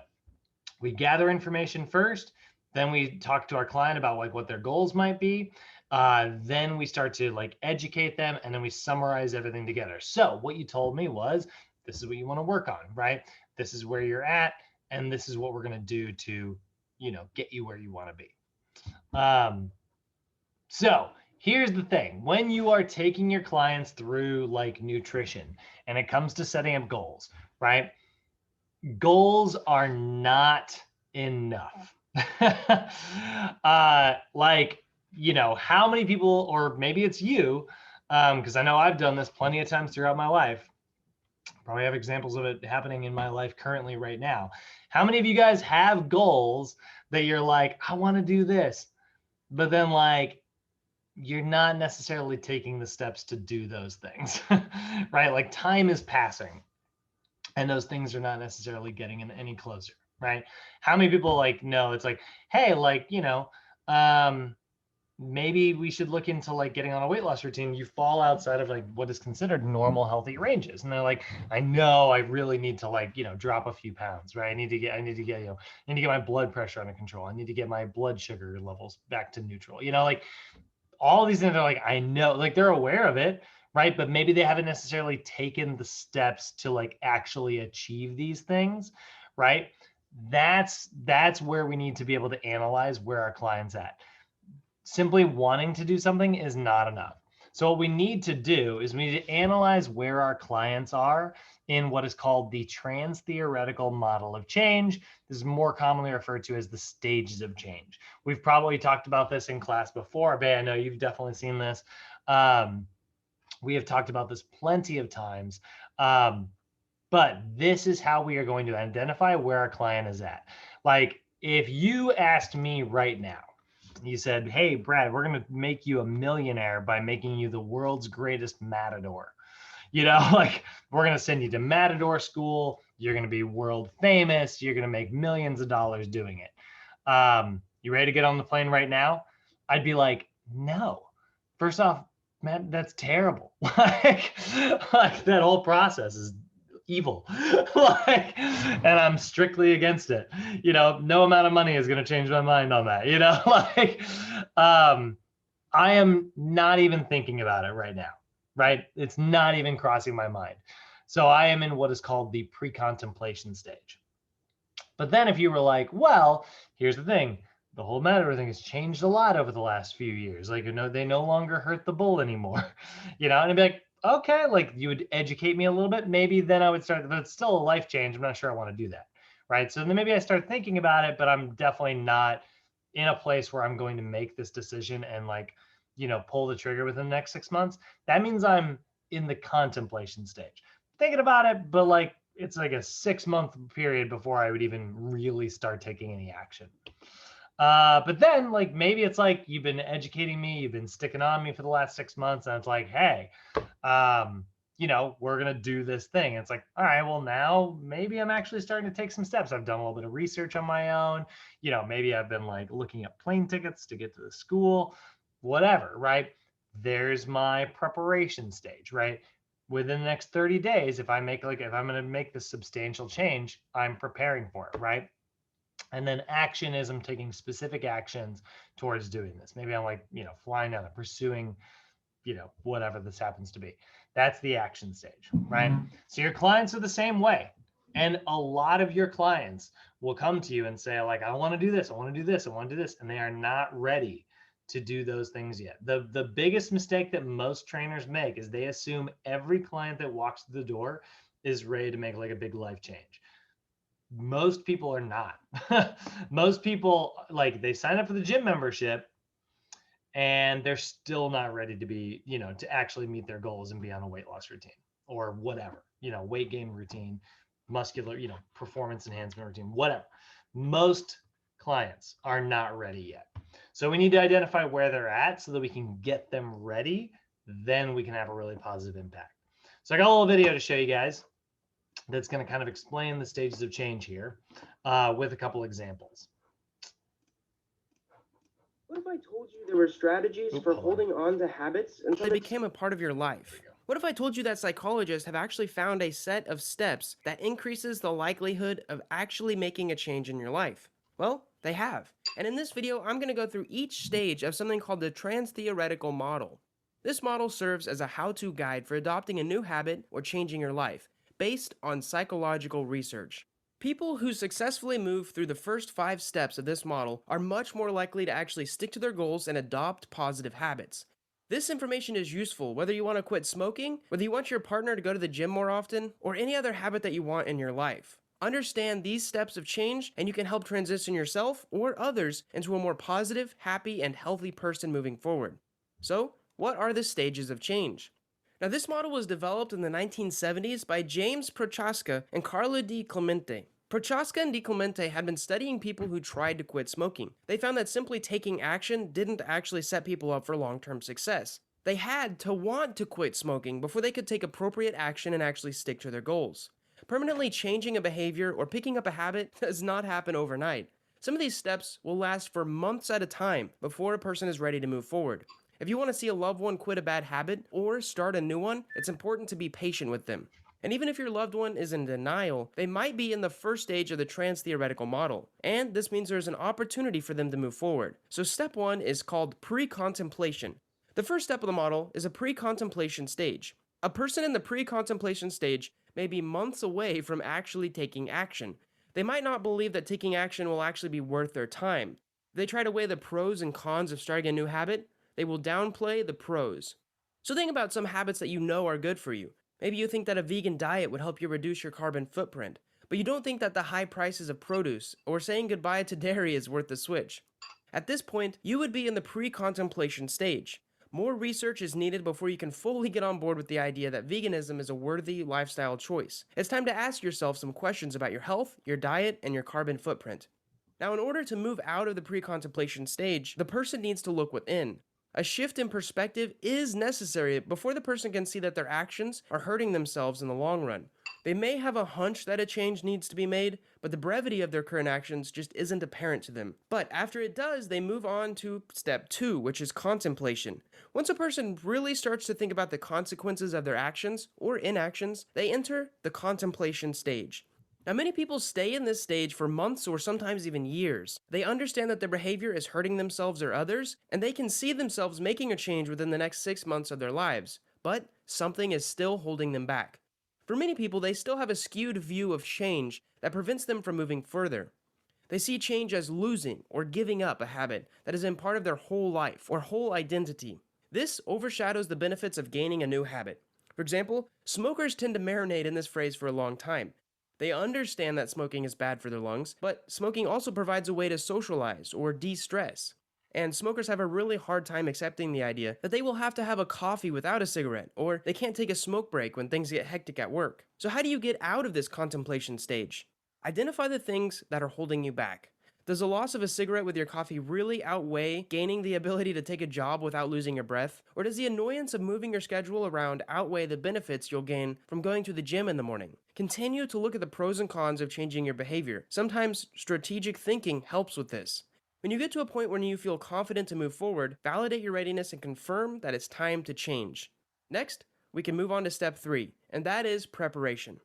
we gather information first, then we talk to our client about like what their goals might be. Then we start to like educate them, and then we summarize everything together. So what you told me was, this is what you want to work on, right? This is where you're at, and this is what we're going to do to, you know, get you where you want to be. So here's the thing. When you are taking your clients through like nutrition and it comes to setting up goals, right? Goals are not enough. Like, you know, how many people, or maybe it's you, because I know I've done this plenty of times throughout my life. Probably have examples of it happening in my life currently right now. How many of you guys have goals that you're like, I want to do this, but then like, you're not necessarily taking the steps to do those things, right? Like time is passing and those things are not necessarily getting any closer, right? How many people like know it's like, hey, like, maybe we should look into like getting on a weight loss routine. You fall outside of like what is considered normal healthy ranges. And they're like, I know I really need to like, drop a few pounds, right? I need to get, I need to get my blood pressure under control. I need to get my blood sugar levels back to neutral. Like all these things are like, I know, like they're aware of it, right? But maybe they haven't necessarily taken the steps to like actually achieve these things, right? That's where we need to be able to analyze where our client's at. Simply wanting to do something is not enough. So what we need to do is we need to analyze where our clients are in what is called the trans-theoretical model of change. This is more commonly referred to as the stages of change. We've probably talked about this in class before, but I know you've definitely seen this. We have talked about this plenty of times, but this is how we are going to identify where our client is at. Like if you asked me right now, you said, hey, Brad, we're going to make you a millionaire by making you the world's greatest matador. Like we're going to send you to matador school. You're going to be world famous. You're going to make millions of dollars doing it. You ready to get on the plane right now? I'd be like, no. First off, man, that's terrible. like that whole process is evil. And I'm strictly against it. No amount of money is going to change my mind on that. I am not even thinking about it right now, right? It's not even crossing my mind. So I am in what is called the pre-contemplation stage. But then if you were like, well, here's the thing, the whole matador thing has changed a lot over the last few years. Like, they no longer hurt the bull anymore, and I'd be like, okay, like you would educate me a little bit. Maybe then I would start, but it's still a life change. I'm not sure I want to do that. Right. So then maybe I start thinking about it, but I'm definitely not in a place where I'm going to make this decision and like, pull the trigger within the next 6 months. That means I'm in the contemplation stage, thinking about it, but like, it's like a 6-month period before I would even really start taking any action. But then like, maybe it's like, you've been educating me, you've been sticking on me for the last 6 months. And it's like, hey, we're going to do this thing. And it's like, all right, well now maybe I'm actually starting to take some steps. I've done a little bit of research on my own. Maybe I've been like looking up plane tickets to get to the school, whatever, right? There's my preparation stage, right? Within the next 30 days, if I'm going to make this substantial change, I'm preparing for it, right? And then action is I'm taking specific actions towards doing this. Maybe I'm like, flying down and pursuing, whatever this happens to be. That's the action stage, right? So your clients are the same way. And a lot of your clients will come to you and say, like, I want to do this, I want to do this, I want to do this. And they are not ready to do those things yet. The biggest mistake that most trainers make is they assume every client that walks through the door is ready to make like a big life change. Most people are not. Most people, like, they sign up for the gym membership and they're still not ready to be, to actually meet their goals and be on a weight loss routine or whatever, weight gain routine, muscular, performance enhancement routine, whatever. Most clients are not ready yet. So we need to identify where they're at so that we can get them ready. Then we can have a really positive impact. So I got a little video to show you guys that's going to kind of explain the stages of change here with a couple examples. What if I told you there were strategies for holding on to habits until they became a part of your life? What if I told you that psychologists have actually found a set of steps that increases the likelihood of actually making a change in your life? Well, they have. And in this video, I'm going to go through each stage of something called the trans-theoretical model. This model serves as a how-to guide for adopting a new habit or changing your life, based on psychological research. People who successfully move through the first 5 steps of this model are much more likely to actually stick to their goals and adopt positive habits. This information is useful whether you want to quit smoking, whether you want your partner to go to the gym more often, or any other habit that you want in your life. Understand these steps of change and you can help transition yourself or others into a more positive, happy, and healthy person moving forward. So, what are the stages of change? Now, this model was developed in the 1970s by James Prochaska and Carlo Di Clemente. Prochaska and Di Clemente had been studying people who tried to quit smoking. They found that simply taking action didn't actually set people up for long-term success. They had to want to quit smoking before they could take appropriate action and actually stick to their goals. Permanently changing a behavior or picking up a habit does not happen overnight. Some of these steps will last for months at a time before a person is ready to move forward. If you want to see a loved one quit a bad habit or start a new one, it's important to be patient with them. And even if your loved one is in denial, they might be in the first stage of the trans theoretical model, and this means there's an opportunity for them to move forward. So step 1 is called pre-contemplation. The first step of the model is a pre-contemplation stage. A person in the pre-contemplation stage may be months away from actually taking action. They might not believe that taking action will actually be worth their time. If they try to weigh the pros and cons of starting a new habit, they will downplay the pros. So think about some habits that you know are good for you. Maybe you think that a vegan diet would help you reduce your carbon footprint, but you don't think that the high prices of produce or saying goodbye to dairy is worth the switch. At this point, you would be in the pre-contemplation stage. More research is needed before you can fully get on board with the idea that veganism is a worthy lifestyle choice. It's time to ask yourself some questions about your health, your diet, and your carbon footprint. Now, in order to move out of the pre-contemplation stage, the person needs to look within. A shift in perspective is necessary before the person can see that their actions are hurting themselves in the long run. They may have a hunch that a change needs to be made, but the brevity of their current actions just isn't apparent to them. But after it does, they move on to step 2, which is contemplation. Once a person really starts to think about the consequences of their actions or inactions, they enter the contemplation stage. Now, many people stay in this stage for months or sometimes even years. They understand that their behavior is hurting themselves or others, and they can see themselves making a change within the next 6 months of their lives, but something is still holding them back. For many people, they still have a skewed view of change that prevents them from moving further. They see change as losing or giving up a habit that has been part of their whole life or whole identity. This overshadows the benefits of gaining a new habit. For example, smokers tend to marinate in this phrase for a long time. They understand that smoking is bad for their lungs, but smoking also provides a way to socialize or de-stress. And smokers have a really hard time accepting the idea that they will have to have a coffee without a cigarette, or they can't take a smoke break when things get hectic at work. So how do you get out of this contemplation stage? Identify the things that are holding you back. Does the loss of a cigarette with your coffee really outweigh gaining the ability to take a job without losing your breath? Or does the annoyance of moving your schedule around outweigh the benefits you'll gain from going to the gym in the morning? Continue to look at the pros and cons of changing your behavior. Sometimes strategic thinking helps with this. When you get to a point where you feel confident to move forward, validate your readiness and confirm that it's time to change. Next, we can move on to step 3, and that is preparation.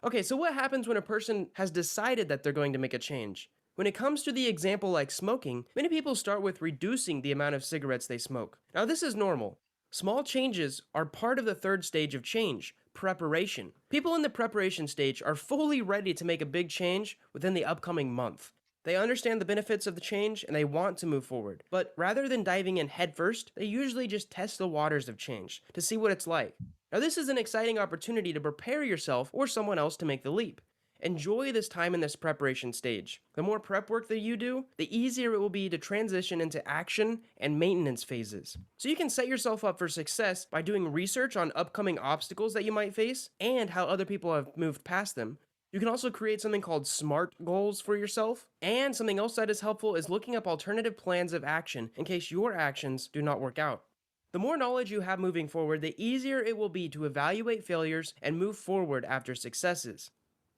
Okay, so what happens when a person has decided that they're going to make a change? When it comes to the example like smoking, many people start with reducing the amount of cigarettes they smoke. Now, this is normal. Small changes are part of the third stage of change, preparation. People in the preparation stage are fully ready to make a big change within the upcoming month. They understand the benefits of the change and they want to move forward. But rather than diving in headfirst, they usually just test the waters of change to see what it's like. Now, this is an exciting opportunity to prepare yourself or someone else to make the leap. Enjoy this time in this preparation stage. The more prep work that you do, the easier it will be to transition into action and maintenance phases. So you can set yourself up for success by doing research on upcoming obstacles that you might face and how other people have moved past them. You can also create something called SMART goals for yourself. And something else that is helpful is looking up alternative plans of action in case your actions do not work out. The more knowledge you have moving forward, the easier it will be to evaluate failures and move forward after successes.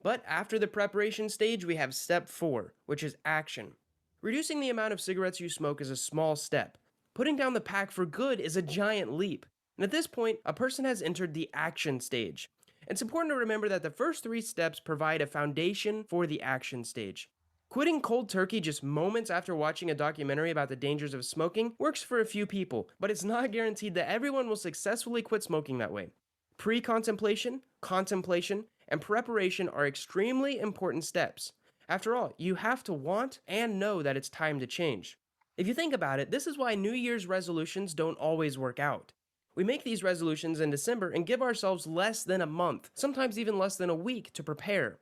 But after the preparation stage, we have step 4, which is action. Reducing the amount of cigarettes you smoke is a small step. Putting down the pack for good is a giant leap. And at this point, a person has entered the action stage. It's important to remember that the first 3 steps provide a foundation for the action stage. Quitting cold turkey just moments after watching a documentary about the dangers of smoking works for a few people, but it's not guaranteed that everyone will successfully quit smoking that way. Pre-contemplation, contemplation, and preparation are extremely important steps. After all, you have to want and know that it's time to change. If you think about it, this is why New Year's resolutions don't always work out. We make these resolutions in December and give ourselves less than a month, sometimes even less than a week, to prepare.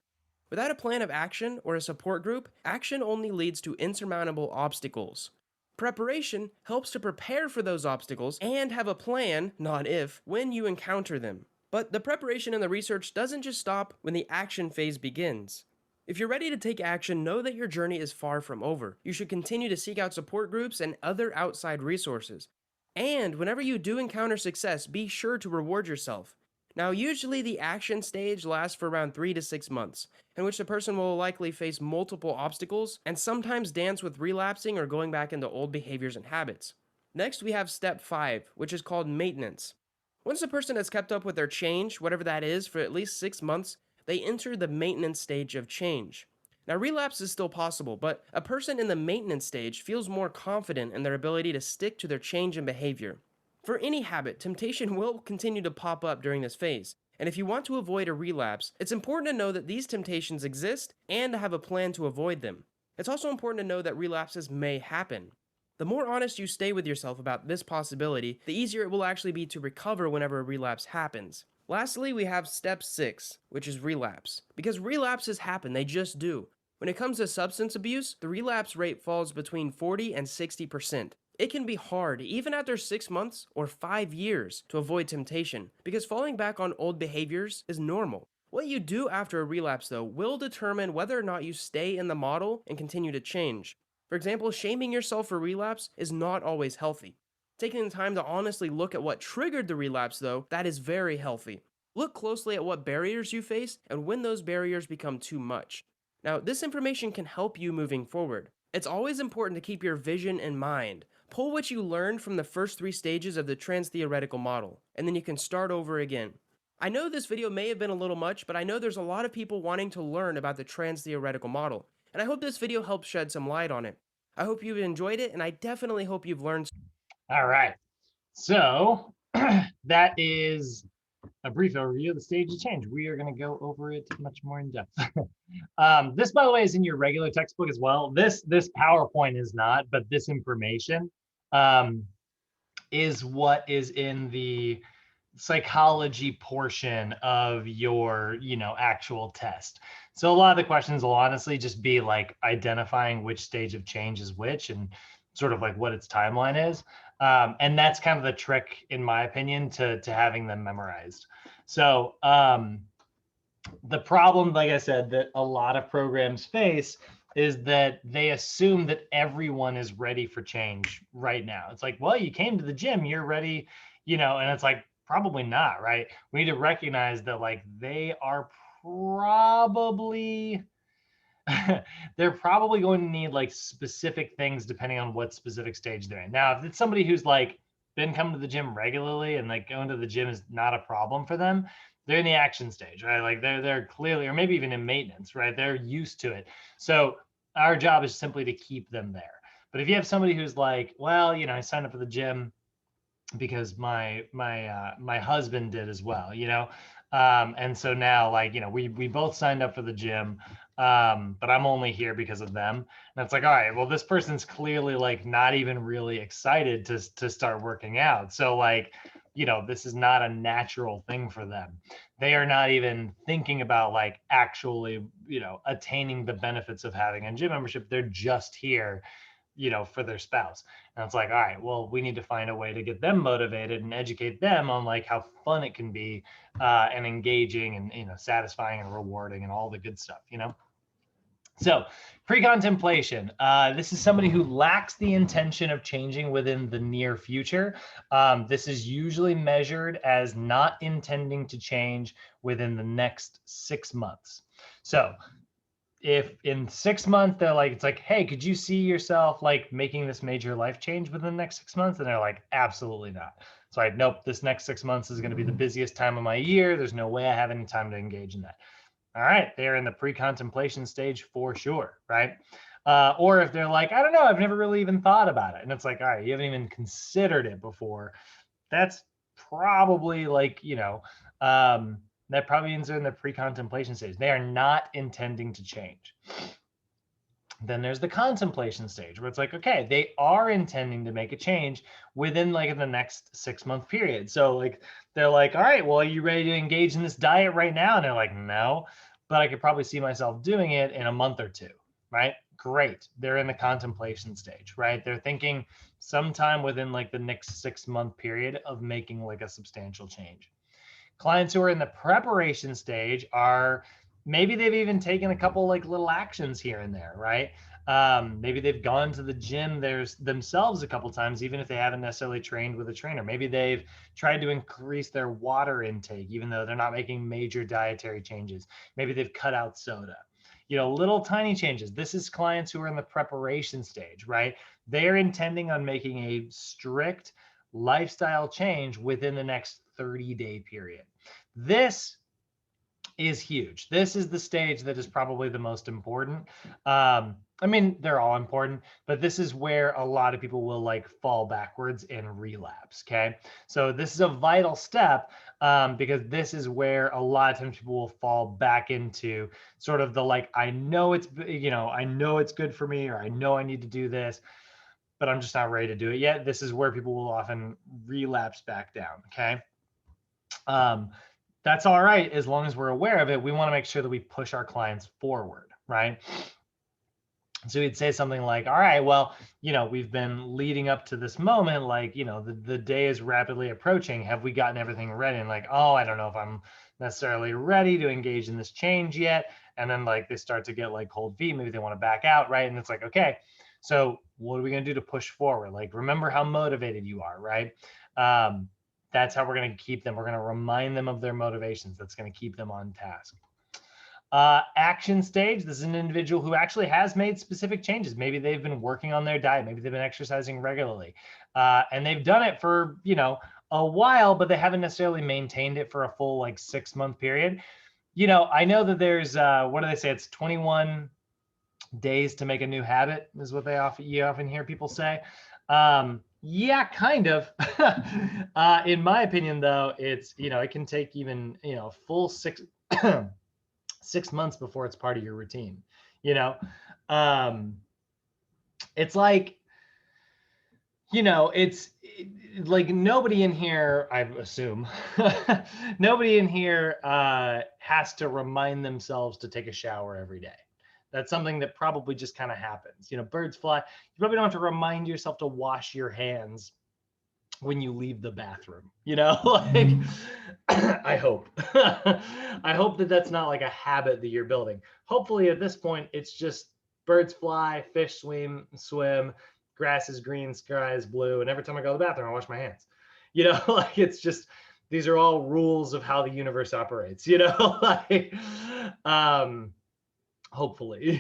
Without a plan of action or a support group, action only leads to insurmountable obstacles. Preparation helps to prepare for those obstacles and have a plan, not if, when you encounter them. But the preparation and the research doesn't just stop when the action phase begins. If you're ready to take action, know that your journey is far from over. You should continue to seek out support groups and other outside resources. And whenever you do encounter success, be sure to reward yourself. Now, usually the action stage lasts for around 3 to 6 months, in which the person will likely face multiple obstacles and sometimes dance with relapsing or going back into old behaviors and habits. Next, we have step 5, which is called maintenance. Once a person has kept up with their change, whatever that is, for at least 6 months, they enter the maintenance stage of change. Now, relapse is still possible, but a person in the maintenance stage feels more confident in their ability to stick to their change in behavior. For any habit, temptation will continue to pop up during this phase. And if you want to avoid a relapse, it's important to know that these temptations exist and to have a plan to avoid them. It's also important to know that relapses may happen. The more honest you stay with yourself about this possibility, the easier it will actually be to recover whenever a relapse happens. Lastly, we have step 6, which is relapse. Because relapses happen, they just do. When it comes to substance abuse, the relapse rate falls between 40 and 60%. It can be hard, even after 6 months or 5 years, to avoid temptation, because falling back on old behaviors is normal. What you do after a relapse, though, will determine whether or not you stay in the model and continue to change. For example, shaming yourself for relapse is not always healthy. Taking the time to honestly look at what triggered the relapse, though, that is very healthy. Look closely at what barriers you face and when those barriers become too much. Now, this information can help you moving forward. It's always important to keep your vision in mind. Pull what you learned from the first 3 stages of the trans-theoretical model, and then you can start over again. I know this video may have been a little much, but I know there's a lot of people wanting to learn about the trans-theoretical model, and I hope this video helps shed some light on it. I hope you've enjoyed it, and I definitely hope you've learned. All right. So that is a brief overview of the stage of change. We are going to go over it much more in depth. This, by the way, is in your regular textbook as well. This PowerPoint is not, but this information is what is in the psychology portion of your, actual test. So a lot of the questions will honestly just be like identifying which stage of change is which and sort of like what its timeline is. And that's kind of the trick, in my opinion, to having them memorized. So the problem, like I said, that a lot of programs face is that they assume that everyone is ready for change right now. It's like, well, you came to the gym, you're ready, and it's like, probably not, right? We need to recognize that like they are probably they're probably going to need like specific things depending on what specific stage they're in. Now, if it's somebody who's like been coming to the gym regularly and like going to the gym is not a problem for them, they're in the action stage, right? Like they're clearly, or maybe even in maintenance, right? They're used to it. So our job is simply to keep them there. But if you have somebody who's like, well, I signed up for the gym because my husband did as well, and so now like we both signed up for the gym, but I'm only here because of them. And it's like, all right, well, this person's clearly like not even really excited to start working out. So like, this is not a natural thing for them. They are not even thinking about like actually, attaining the benefits of having a gym membership. They're just here, for their spouse. And it's like, all right, well, we need to find a way to get them motivated and educate them on like how fun it can be, and engaging and, satisfying and rewarding and all the good stuff, So pre-contemplation, this is somebody who lacks the intention of changing within the near future. This is usually measured as not intending to change within the next 6 months. So if in 6 months they're like, it's like, hey, could you see yourself like making this major life change within the next 6 months? And they're like, absolutely not. So I nope, this next 6 months is going to be the busiest time of my year. There's no way I have any time to engage in that. All right, they're in the pre-contemplation stage for sure, right? Or if they're like, I don't know, I've never really even thought about it. And it's like, all right, you haven't even considered it before. That's probably like, that probably means they're in the pre-contemplation stage. They are not intending to change. Then there's the contemplation stage where it's like, okay, they are intending to make a change within like the next 6 month period. So like, they're like, all right, well, are you ready to engage in this diet right now? And they're like, no, but I could probably see myself doing it in a month or 2, right? Great. They're in the contemplation stage, right? They're thinking sometime within like the next 6 month period of making like a substantial change. Clients who are in the preparation stage are, maybe they've even taken a couple like little actions here and there, right? Maybe they've gone to the gym themselves a couple times, even if they haven't necessarily trained with a trainer. Maybe they've tried to increase their water intake, even though they're not making major dietary changes. Maybe they've cut out soda. Little tiny changes. This is clients who are in the preparation stage, right? They're intending on making a strict lifestyle change within the next 30-day period. This is huge. This is the stage that is probably the most important. I mean, they're all important, but this is where a lot of people will like fall backwards and relapse. Okay. So this is a vital step because this is where a lot of times people will fall back into sort of the like, I know it's good for me, or I know I need to do this, but I'm just not ready to do it yet. This is where people will often relapse back down. Okay. That's all right as long as we're aware of it. We want to make sure that we push our clients forward, right? So we'd say something like, all right, well, we've been leading up to this moment, like, the day is rapidly approaching. Have we gotten everything ready? And like, oh, I don't know if I'm necessarily ready to engage in this change yet. And then like they start to get like cold feet, maybe they want to back out, right? And it's like, okay, so what are we going to do to push forward? Like, remember how motivated you are, right? That's how we're going to keep them. We're going to remind them of their motivations. That's going to keep them on task. Action stage. This is an individual who actually has made specific changes. Maybe they've been working on their diet. Maybe they've been exercising regularly. And they've done it for, a while, but they haven't necessarily maintained it for a full like 6-month period. I know that there's, what do they say? It's 21 days to make a new habit is what you often hear people say. Yeah, kind of. In my opinion, though, it's, it can take even, full 6 months before it's part of your routine. It's like, it's like nobody in here, I assume, nobody in here has to remind themselves to take a shower every day. That's something that probably just kind of happens. Birds fly. You probably don't have to remind yourself to wash your hands when you leave the bathroom, like I hope. I hope that that's not like a habit that you're building. Hopefully at this point, it's just birds fly, fish swim, grass is green, sky is blue. And every time I go to the bathroom, I wash my hands. Like it's just, these are all rules of how the universe operates, like, hopefully,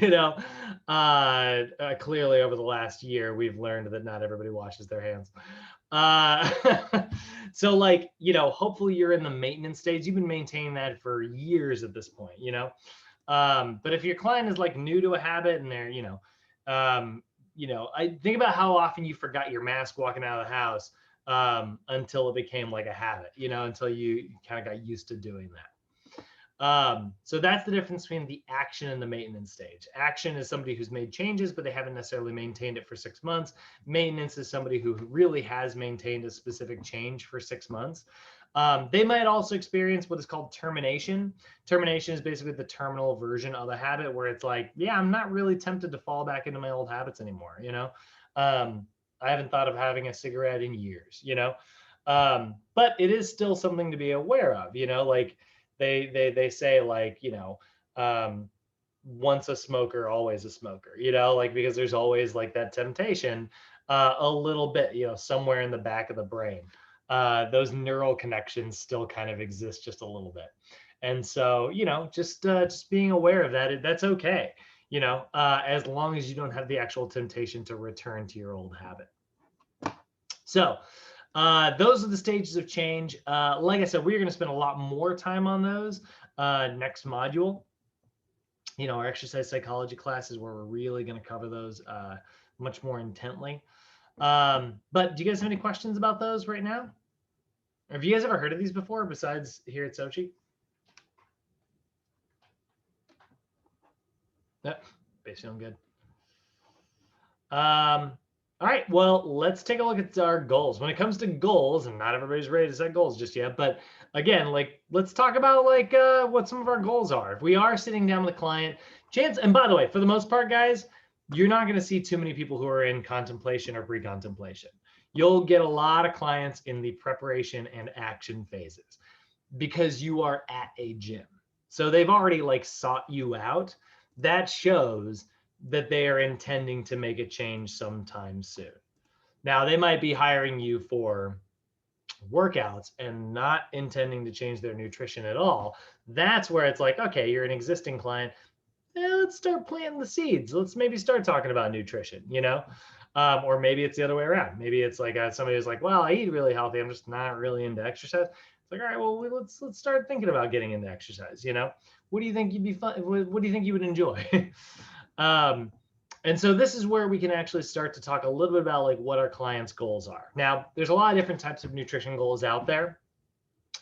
clearly over the last year, we've learned that not everybody washes their hands. So like, hopefully you're in the maintenance stage. You've been maintaining that for years at this point, but if your client is like new to a habit and they're, I think about how often you forgot your mask walking out of the house, until it became like a habit, until you kind of got used to doing that. So that's the difference between the action and the maintenance stage. Action is somebody who's made changes, but they haven't necessarily maintained it for 6 months. Maintenance is somebody who really has maintained a specific change for 6 months. They might also experience what is called termination. Termination is basically the terminal version of a habit where it's like, yeah, I'm not really tempted to fall back into my old habits anymore. I haven't thought of having a cigarette in years, but it is still something to be aware of, like, they say like, once a smoker, always a smoker, like, because there's always like that temptation, a little bit, somewhere in the back of the brain. Those neural connections still kind of exist just a little bit. And so, just being aware of that, that's okay, as long as you don't have the actual temptation to return to your old habit. So, those are the stages of change. Like I said, we're going to spend a lot more time on those next module. Our exercise psychology class is where we're really going to cover those much more intently. But do you guys have any questions about those right now? Have you guys ever heard of these before besides here at Sochi? Yep, base feeling good. All right, well, let's take a look at our goals. When it comes to goals, and not everybody's ready to set goals just yet, but again, like, let's talk about like what some of our goals are. If we are sitting down with a client, and by the way, for the most part, guys, you're not going to see too many people who are in contemplation or pre-contemplation. You'll get a lot of clients in the preparation and action phases because you are at a gym. So they've already like sought you out. That shows that they are intending to make a change sometime soon. Now, they might be hiring you for workouts and not intending to change their nutrition at all. That's where it's like, okay, you're an existing client. Let's start planting the seeds. Let's maybe start talking about nutrition, you know? Or maybe it's the other way around. Maybe it's like somebody who's like, well, I eat really healthy. I'm just not really into exercise. It's like, all right, well, let's start thinking about getting into exercise. You know, what do you think you'd be fun? What do you think you would enjoy? And so this is where we can actually start to talk a little bit about like what our clients' goals are. Now, there's a lot of different types of nutrition goals out there.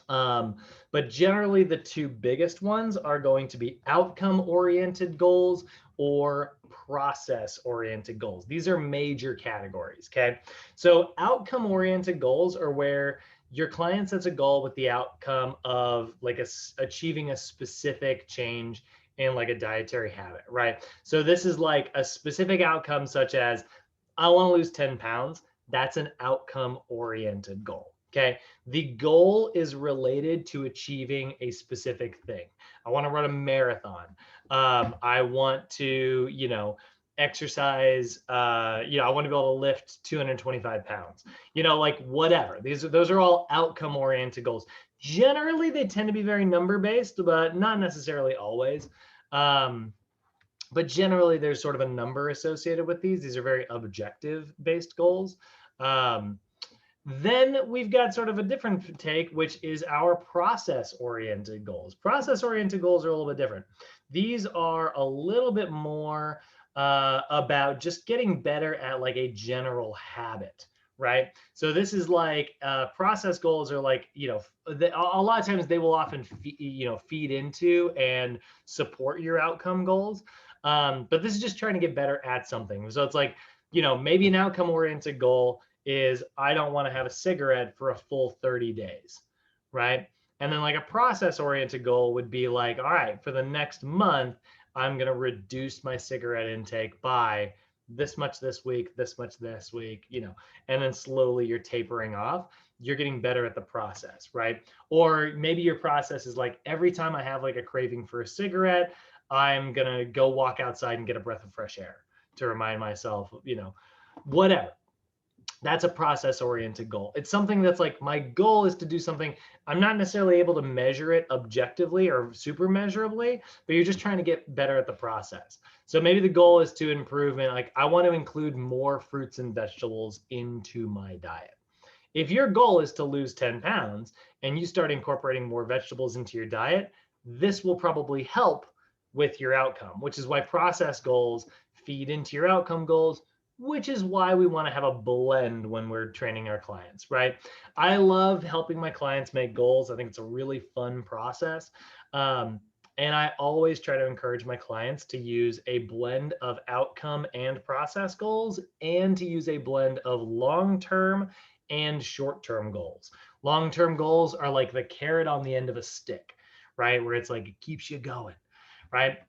But generally the two biggest ones are going to be outcome-oriented goals or process-oriented goals. These are major categories, okay? So outcome-oriented goals are where your client sets a goal with the outcome of like achieving a specific change in like a dietary habit, right? So this is like a specific outcome such as, I want to lose 10 pounds. That's an outcome-oriented goal. Okay, the goal is related to achieving a specific thing. I want to run a marathon. I want to, you know, exercise. You know, I want to be able to lift 225 pounds. You know, like whatever. Those are all outcome-oriented goals. Generally, they tend to be very number-based, but not necessarily always. But generally, there's sort of a number associated with these. These are very objective-based goals. Then we've got sort of a different take, which is our process-oriented goals. Process-oriented goals are a little bit different. These are a little bit more about just getting better at like a general habit, right? So this is like process goals are like, you know, a lot of times they will often feed into and support your outcome goals. But this is just trying to get better at something. So it's like, you know, maybe an outcome-oriented goal is I don't want to have a cigarette for a full 30 days, right? And then like a process-oriented goal would be like, all right, for the next month, I'm going to reduce my cigarette intake by this much this week, this much this week, you know, and then slowly you're tapering off. You're getting better at the process, right? Or maybe your process is like, every time I have like a craving for a cigarette, I'm going to go walk outside and get a breath of fresh air to remind myself, you know, whatever. That's a process-oriented goal. It's something that's like, my goal is to do something. I'm not necessarily able to measure it objectively or super measurably, but you're just trying to get better at the process. So maybe the goal is to improve, and like, I want to include more fruits and vegetables into my diet. If your goal is to lose 10 pounds and you start incorporating more vegetables into your diet, this will probably help with your outcome, which is why process goals feed into your outcome goals, which is why we want to have a blend when we're training our clients, right? I love helping my clients make goals. I think it's a really fun process. And I always try to encourage my clients to use a blend of outcome and process goals, and to use a blend of long-term and short-term goals. Long-term goals are like the carrot on the end of a stick, right? Where it's like, it keeps you going, right?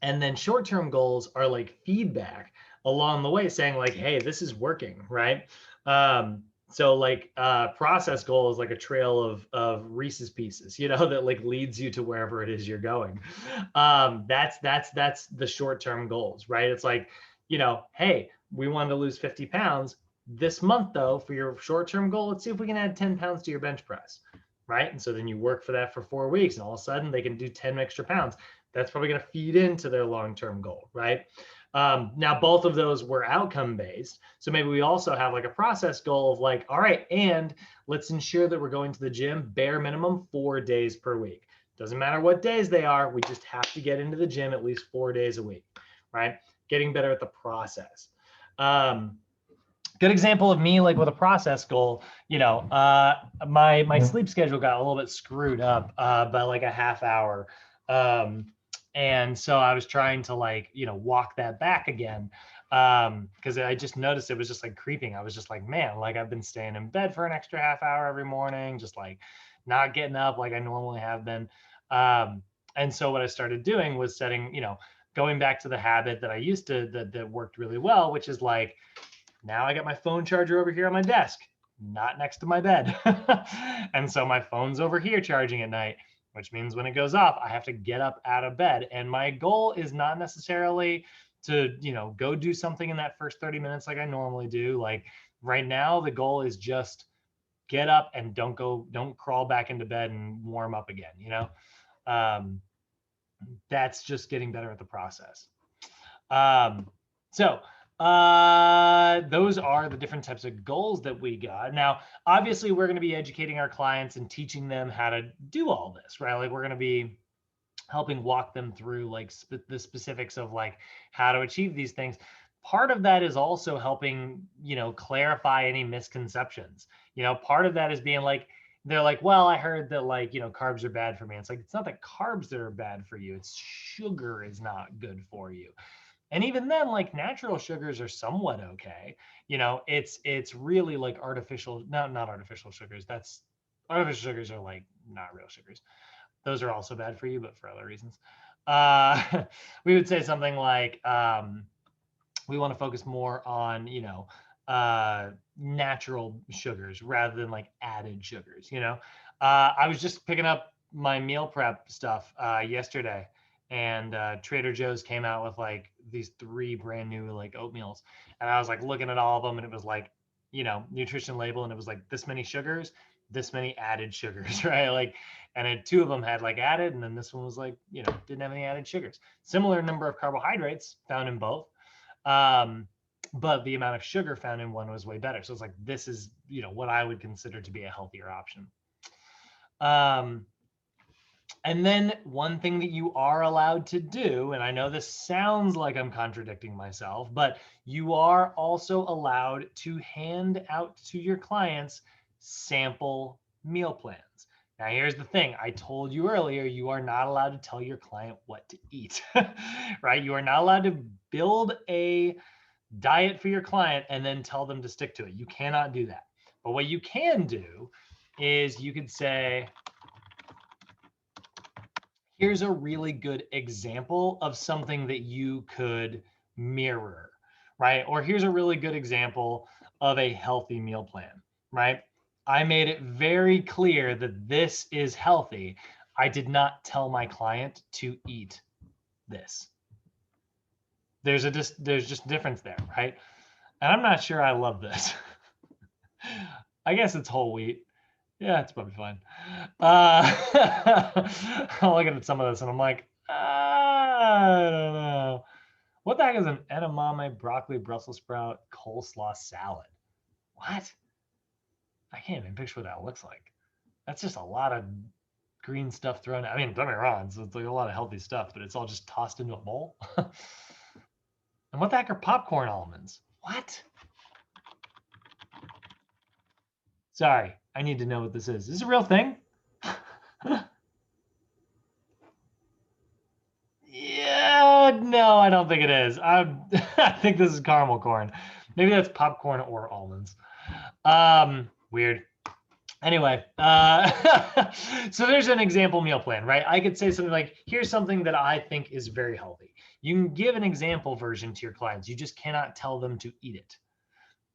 And then short-term goals are like feedback along the way saying like, hey, this is working, right? So like process goal is like a trail of Reese's Pieces, you know, that like leads you to wherever it is you're going. That's the short-term goals, right? It's like, you know, hey, we wanted to lose 50 pounds this month though. For your short-term goal, let's see if we can add 10 pounds to your bench press, right? And so then you work for that for 4 weeks, and all of a sudden they can do 10 extra pounds. That's probably going to feed into their long-term goal, right? Now, both of those were outcome-based. So maybe we also have like a process goal of like, all right, and let's ensure that we're going to the gym bare minimum 4 days per week. Doesn't matter what days they are. We just have to get into the gym at least 4 days a week, right? Getting better at the process. Good example of me, like with a process goal, you know, my sleep schedule got a little bit screwed up by like a half hour. And so I was trying to like, you know, walk that back again, because I just noticed it was just like creeping. I was just like, man, like I've been staying in bed for an extra half hour every morning, just like not getting up like I normally have been. And so what I started doing was setting, you know, going back to the habit that I used to, that worked really well, which is like, now I got my phone charger over here on my desk, not next to my bed. And so my phone's over here charging at night, which means when it goes off, I have to get up out of bed. And my goal is not necessarily to, you know, go do something in that first 30 minutes like I normally do. Like right now, the goal is just get up and don't crawl back into bed and warm up again, you know? That's just getting better at the process. So those are the different types of goals that we got. Now, obviously, we're going to be educating our clients and teaching them how to do all this, right? Like we're going to be helping walk them through like the specifics of like how to achieve these things. Part of that is also helping, you know, clarify any misconceptions. You know, part of that is being like, they're like, well, I heard that like, you know, carbs are bad for me. It's like, it's not that carbs that are bad for you. It's sugar is not good for you. And even then, like natural sugars are somewhat okay. You know, it's really like artificial, not artificial sugars. That's artificial sugars are like not real sugars. Those are also bad for you, but for other reasons. We would say something like, we want to focus more on, you know, natural sugars rather than like added sugars, you know. I was just picking up my meal prep stuff yesterday, and Trader Joe's came out with like these 3 brand new like oatmeals, and I was like looking at all of them, and it was like, you know, nutrition label, and it was like this many sugars, this many added sugars, right? Like, and then 2 of them had like added, and then this one was like, you know, didn't have any added sugars. Similar number of carbohydrates found in both, but the amount of sugar found in one was way better. So it's like, this is, you know, what I would consider to be a healthier option. And then one thing that you are allowed to do, and I know this sounds like I'm contradicting myself, but you are also allowed to hand out to your clients sample meal plans. Now, here's the thing. I told you earlier, you are not allowed to tell your client what to eat, right? You are not allowed to build a diet for your client and then tell them to stick to it. You cannot do that. But what you can do is you could say, here's a really good example of something that you could mirror, right? Or here's a really good example of a healthy meal plan, right? I made it very clear that this is healthy. I did not tell my client to eat this. There's just difference there, right? And I'm not sure I love this. I guess it's whole wheat. Yeah, it's probably fine. I'm looking at some of this and I'm like, I don't know. What the heck is an edamame broccoli Brussels sprout coleslaw salad? What? I can't even picture what that looks like. That's just a lot of green stuff thrown. I mean, don't get me wrong, it's like a lot of healthy stuff, but it's all just tossed into a bowl. And what the heck are popcorn almonds? What? Sorry, I need to know what this is. Is this a real thing? Yeah, no, I don't think it is. I think this is caramel corn. Maybe that's popcorn or almonds. Weird. Anyway, so there's an example meal plan, right? I could say something like, here's something that I think is very healthy. You can give an example version to your clients. You just cannot tell them to eat it.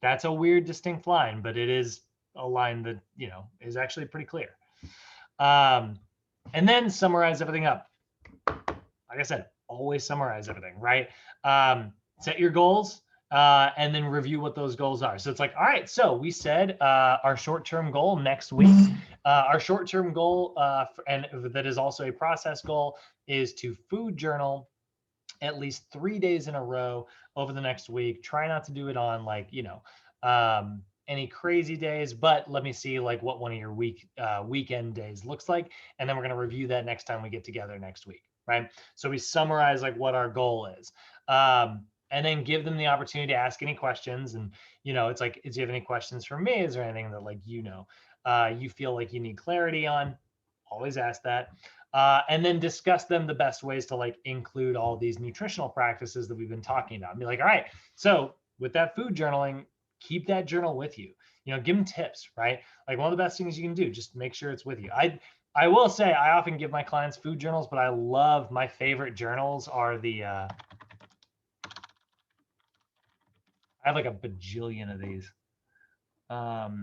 That's a weird, distinct line, but it is a line that, you know, is actually pretty clear. And then summarize everything up. Like I said, always summarize everything, right? Set your goals and then review what those goals are. So it's like, all right, so we said our short-term goal next week. Our short-term goal, and that is also a process goal, is to food journal at least 3 days in a row over the next week. Try not to do it on like, you know, any crazy days, but let me see like what one of your weekend days looks like. And then we're going to review that next time we get together next week, right? So we summarize like what our goal is. And then give them the opportunity to ask any questions. And, you know, it's like, do you have any questions for me? Is there anything that like, you know, you feel like you need clarity on? Always ask that. And then discuss them the best ways to like include all these nutritional practices that we've been talking about. And be like, all right, so with that food journaling, keep that journal with you. You know, give them tips, right? Like one of the best things you can do, just make sure it's with you. I will say I often give my clients food journals, but I love, my favorite journals are the, I have like a bajillion of these. God,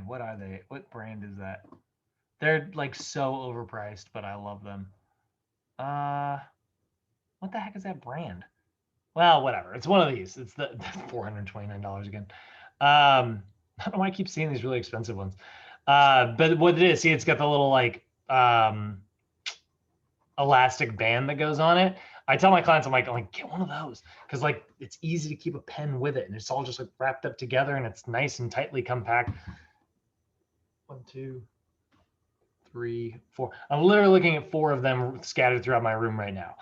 what are they? What brand is that? They're like so overpriced, but I love them. What the heck is that brand? Well, whatever. It's one of these. It's the $429 again. I don't know why I keep seeing these really expensive ones. But what it is, see, it's got the little like elastic band that goes on it. I tell my clients, I'm like, get one of those, because like it's easy to keep a pen with it, and it's all just like wrapped up together, and it's nice and tightly compact. 1, 2, 3, 4. I'm literally looking at 4 of them scattered throughout my room right now.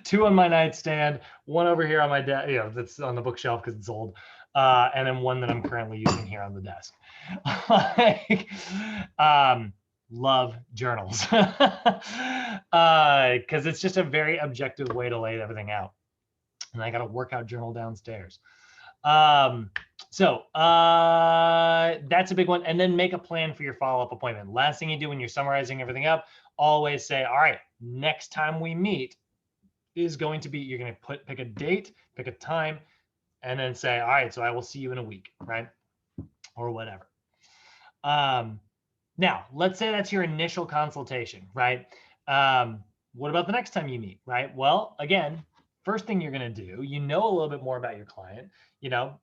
2 on my nightstand, 1 over here on my desk, that's on the bookshelf because it's old, and then 1 that I'm currently using here on the desk. Like, love journals because it's just a very objective way to lay everything out. And I got a workout journal downstairs. So that's a big one. And then make a plan for your follow-up appointment. Last thing you do when you're summarizing everything up, always say, all right, next time we meet is going to be, you're going to pick a date, pick a time, and then say, all right, so I will see you in a week, right? Or whatever. Now, let's say that's your initial consultation, right? What about the next time you meet, right? Well, again, first thing you're going to do, you know a little bit more about your client.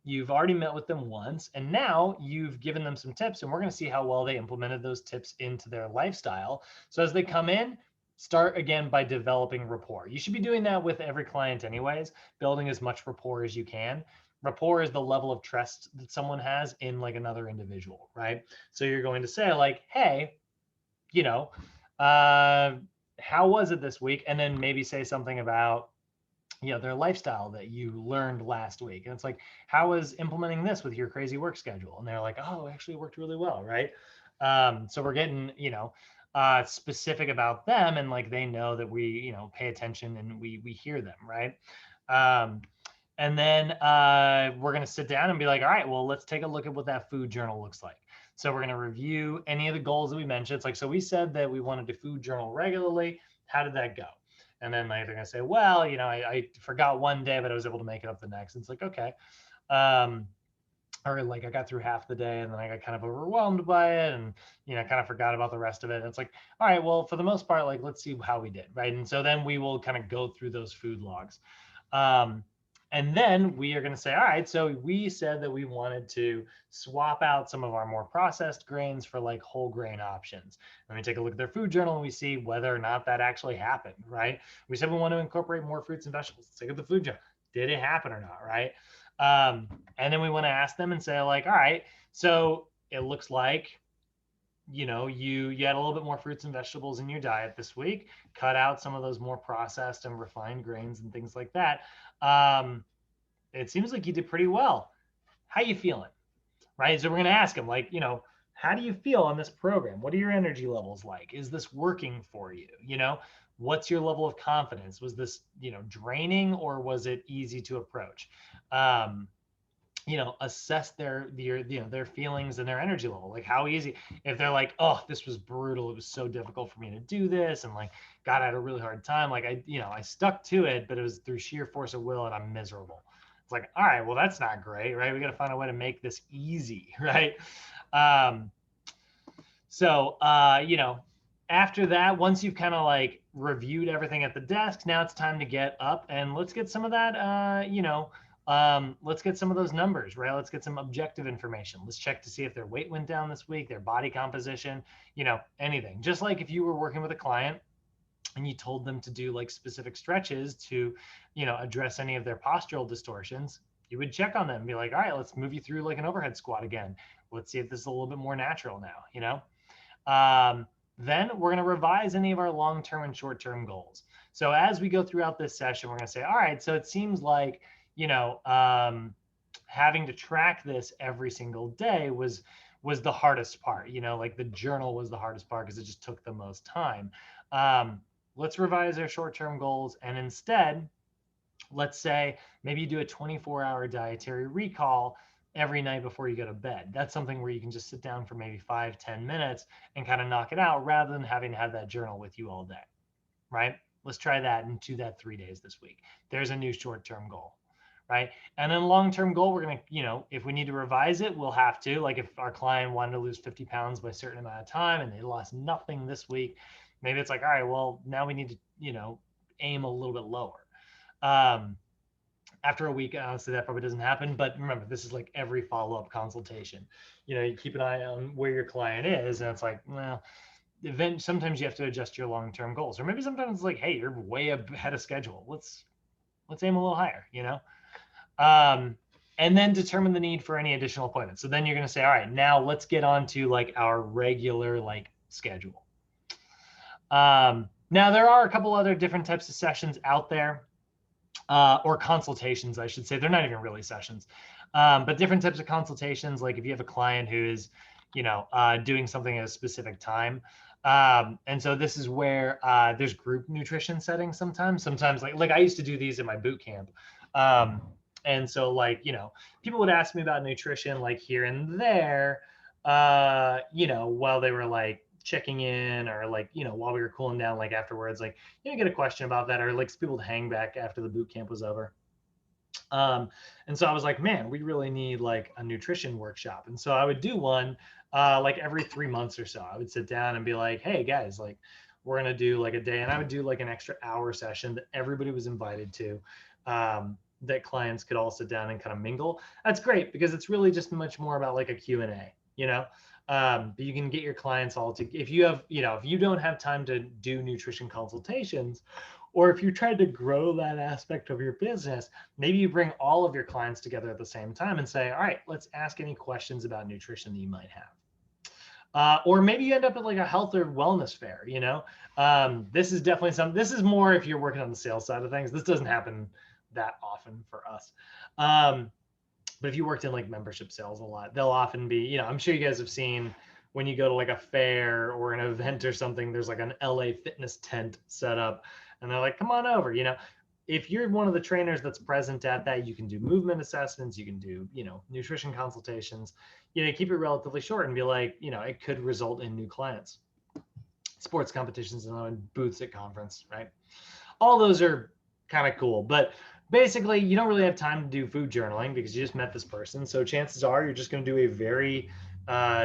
You've already met with them once, and now you've given them some tips, and we're going to see how well they implemented those tips into their lifestyle. So as they come in, start again by developing rapport. You should be doing that with every client anyways, building as much rapport as you can. Rapport is the level of trust that someone has in like another individual, right? So you're going to say like, hey, how was it this week? And then maybe say something about, their lifestyle that you learned last week. And it's like, how was implementing this with your crazy work schedule? And they're like, oh, actually it worked really well, right? So we're getting, specific about them, and like they know that we, pay attention and we hear them, right? And then we're going to sit down and be like, all right, well, let's take a look at what that food journal looks like. So we're going to review any of the goals that we mentioned. It's like, so we said that we wanted to food journal regularly. How did that go? And then like, they're going to say, well, I forgot one day, but I was able to make it up the next. And it's like, okay. Or like I got through half the day and then I got kind of overwhelmed by it and, kind of forgot about the rest of it. And it's like, all right, well, for the most part, like, let's see how we did, right? And so then we will kind of go through those food logs. And then we are going to say, all right, so we said that we wanted to swap out some of our more processed grains for like whole grain options. And we take a look at their food journal and we see whether or not that actually happened, right? We said we want to incorporate more fruits and vegetables. Let's take a look at the food journal. Did it happen or not, right? And then we want to ask them and say like, all right, so it looks like, you had a little bit more fruits and vegetables in your diet this week, cut out some of those more processed and refined grains and things like that. It seems like you did pretty well. How you feeling? Right? So we're going to ask them like, how do you feel on this program? What are your energy levels like? Is this working for you? What's your level of confidence? Was this, draining, or was it easy to approach? Assess their feelings and their energy level. Like how easy, if they're like, oh, this was brutal, it was so difficult for me to do this, and like, God, I had a really hard time. Like I stuck to it, but it was through sheer force of will and I'm miserable. It's like, all right, well, that's not great, right? We got to find a way to make this easy, right? So after that, once you've kind of like reviewed everything at the desk, now it's time to get up and let's get some of that, let's get some of those numbers, right? Let's get some objective information. Let's check to see if their weight went down this week, their body composition, anything. Just like if you were working with a client and you told them to do like specific stretches to, address any of their postural distortions, you would check on them and be like, all right, let's move you through like an overhead squat again. Let's see if this is a little bit more natural now, Then we're going to revise any of our long-term and short-term goals. So as we go throughout this session, we're going to say, all right, so it seems like, having to track this every single day was the hardest part, like the journal was the hardest part because it just took the most time. Let's revise our short-term goals. And instead, let's say maybe you do a 24-hour dietary recall every night before you go to bed. That's something where you can just sit down for maybe 5-10 minutes and kind of knock it out rather than having to have that journal with you all day, right? Let's try that and do that 3 days this week. There's a new short-term goal. Right. And then long-term goal, we're going to, if we need to revise it, we'll have to. Like if our client wanted to lose 50 pounds by a certain amount of time and they lost nothing this week, maybe it's like, all right, well, now we need to, aim a little bit lower. After a week, honestly, that probably doesn't happen. But remember, this is like every follow-up consultation. You keep an eye on where your client is, and it's like, well, then sometimes you have to adjust your long-term goals, or maybe sometimes it's like, hey, you're way ahead of schedule. Let's aim a little higher, and then determine the need for any additional appointments. So then you're going to say, all right, now let's get on to like our regular like schedule. Now there are a couple other different types of sessions out there. Or consultations, I should say. They're not even really sessions, but different types of consultations. Like if you have a client who is, doing something at a specific time. And so this is where there's group nutrition settings sometimes like I used to do these in my boot camp. And so like, people would ask me about nutrition like here and there, while they were like checking in or like, while we were cooling down, like afterwards, like, get a question about that or like people to hang back after the boot camp was over. And so I was like, man, we really need like a nutrition workshop. And so I would do one like every 3 months or so. I would sit down and be like, hey guys, like we're going to do like a day, and I would do like an extra hour session that everybody was invited to, that clients could all sit down and kind of mingle. That's great because it's really just much more about like a Q&A, but you can get your clients all to, if you have, if you don't have time to do nutrition consultations, or if you're trying to grow that aspect of your business, maybe you bring all of your clients together at the same time and say, all right, let's ask any questions about nutrition that you might have. Or maybe you end up at like a health or wellness fair, this is definitely this is more if you're working on the sales side of things. This doesn't happen that often for us. But if you worked in like membership sales a lot, they'll often be, I'm sure you guys have seen when you go to like a fair or an event or something, there's like an LA fitness tent set up and they're like, come on over, if you're one of the trainers that's present at that, you can do movement assessments, you can do, nutrition consultations, keep it relatively short and be like, it could result in new clients, sports competitions and booths at conference, right? All those are kind of cool, but basically you don't really have time to do food journaling because you just met this person. So chances are you're just going to do a very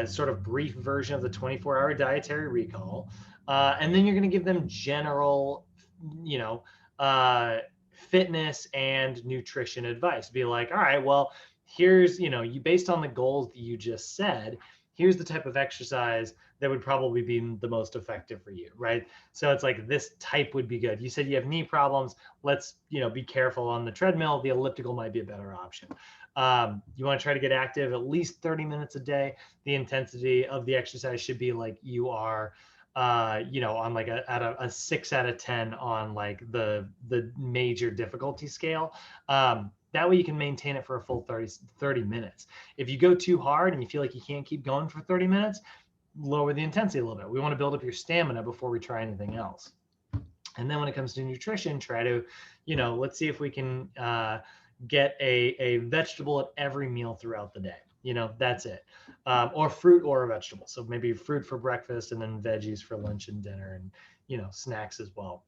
sort of brief version of the 24-hour dietary recall. And then you're going to give them general, fitness and nutrition advice. Be like, all right, well, here's, you based on the goals that you just said, here's the type of exercise that would probably be the most effective for you, right? So it's like this type would be good. You said you have knee problems. Let's, be careful on the treadmill. The elliptical might be a better option. You want to try to get active at least 30 minutes a day. The intensity of the exercise should be like you are, on like a 6 out of 10 on like the major difficulty scale. That way you can maintain it for a full 30 minutes. If you go too hard and you feel like you can't keep going for 30 minutes, lower the intensity a little bit. We want to build up your stamina before we try anything else. And then when it comes to nutrition, try to, let's see if we can get a vegetable at every meal throughout the day. That's it. Or fruit or a vegetable. So maybe fruit for breakfast and then veggies for lunch and dinner and, snacks as well.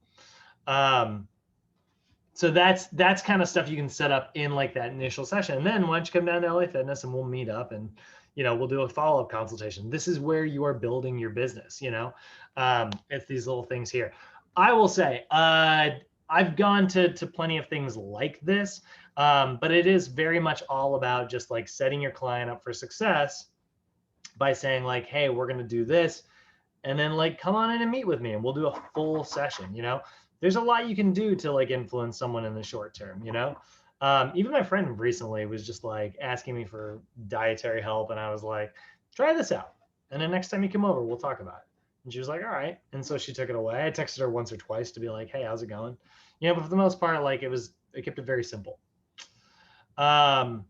So that's kind of stuff you can set up in like that initial session. And then why don't you come down to LA Fitness and we'll meet up and, we'll do a follow-up consultation. This is where you are building your business, it's these little things here. I will say, I've gone to plenty of things like this, but it is very much all about just like setting your client up for success by saying like, hey, we're going to do this. And then like, come on in and meet with me and we'll do a full session, There's a lot you can do to like influence someone in the short term, Even my friend recently was just like asking me for dietary help. And I was like, try this out. And then next time you come over, we'll talk about it. And she was like, all right. And so she took it away. I texted her once or twice to be like, hey, how's it going? But for the most part, like it kept it very simple. Now,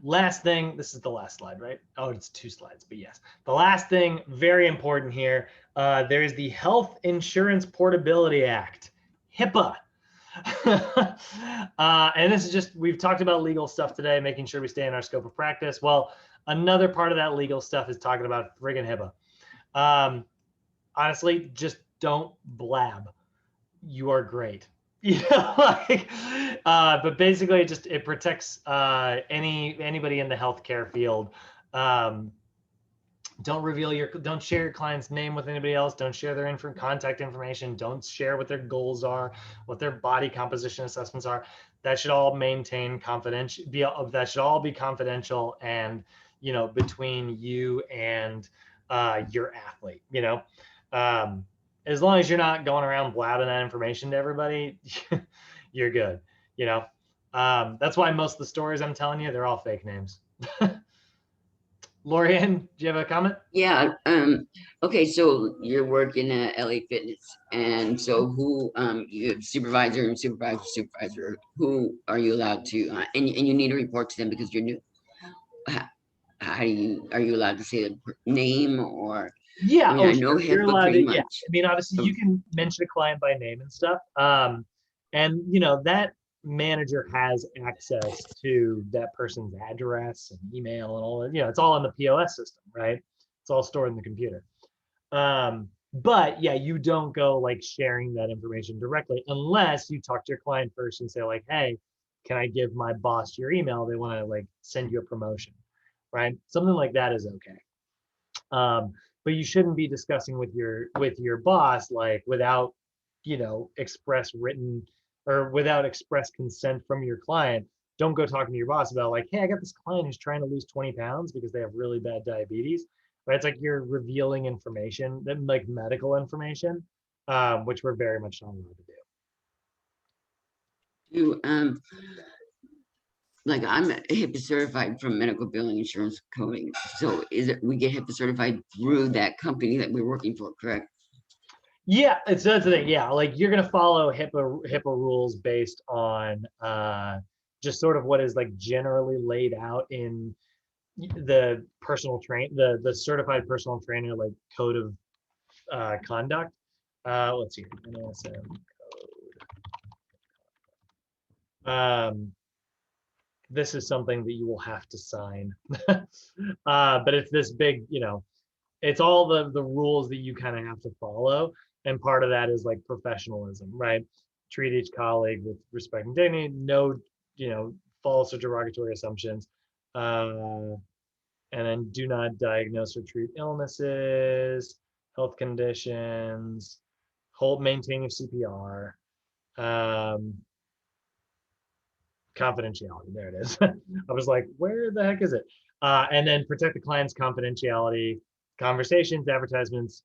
last thing, this is the last slide, right? Oh, it's 2 slides, but yes. The last thing, very important here, there is the Health Insurance Portability Act, HIPAA. And this is just, we've talked about legal stuff today, making sure we stay in our scope of practice. Well, another part of that legal stuff is talking about friggin' HIPAA. Honestly, just don't blab. You are great. But basically it protects anybody in the healthcare field don't share your client's name with anybody else. Don't share their contact information. Don't share what their goals are, what their body composition assessments are. That should all maintain confidential. That should all be confidential, and between you and your athlete. As long as you're not going around blabbing that information to everybody, you're good. That's why most of the stories I'm telling you, they're all fake names. Lorianne, do you have a comment? Yeah. Okay. So you're working at LA Fitness, and so who you have supervisor and supervisor. Who are you allowed to? And you need to report to them because you're new. How are you allowed to say the name or? Yeah. I mean, I know sure. You're HIPAA allowed pretty to. much. Yeah. I mean, obviously, you can mention a client by name and stuff. And that manager has access to that person's address and email and all that. It's all in the POS system, right? It's all stored in the computer. But yeah, you don't go like sharing that information directly unless you talk to your client first and say like, hey, can I give my boss your email? They want to like send you a promotion, right? Something like that is okay. But you shouldn't be discussing with your boss like without express written or without express consent from your client. Don't go talking to your boss about like, hey, I got this client who's trying to lose 20 pounds because they have really bad diabetes. Right? It's like you're revealing information, like medical information, which we're very much not allowed to do. Like I'm HIPAA certified from medical billing insurance coding. So we get HIPAA certified through that company that we're working for, correct? Yeah, that's the thing. Yeah, like you're gonna follow HIPAA rules based on just sort of what is like generally laid out in the the certified personal trainer like code of conduct. Let's see, NSM code. This is something that you will have to sign, but it's this big, it's all the rules that you kind of have to follow, and part of that is like professionalism, right? Treat each colleague with respect and dignity, no, false or derogatory assumptions, and then do not diagnose or treat illnesses, health conditions, maintain your CPR, confidentiality. There it is. I was like, where the heck is it? And then protect the client's confidentiality, conversations, advertisements,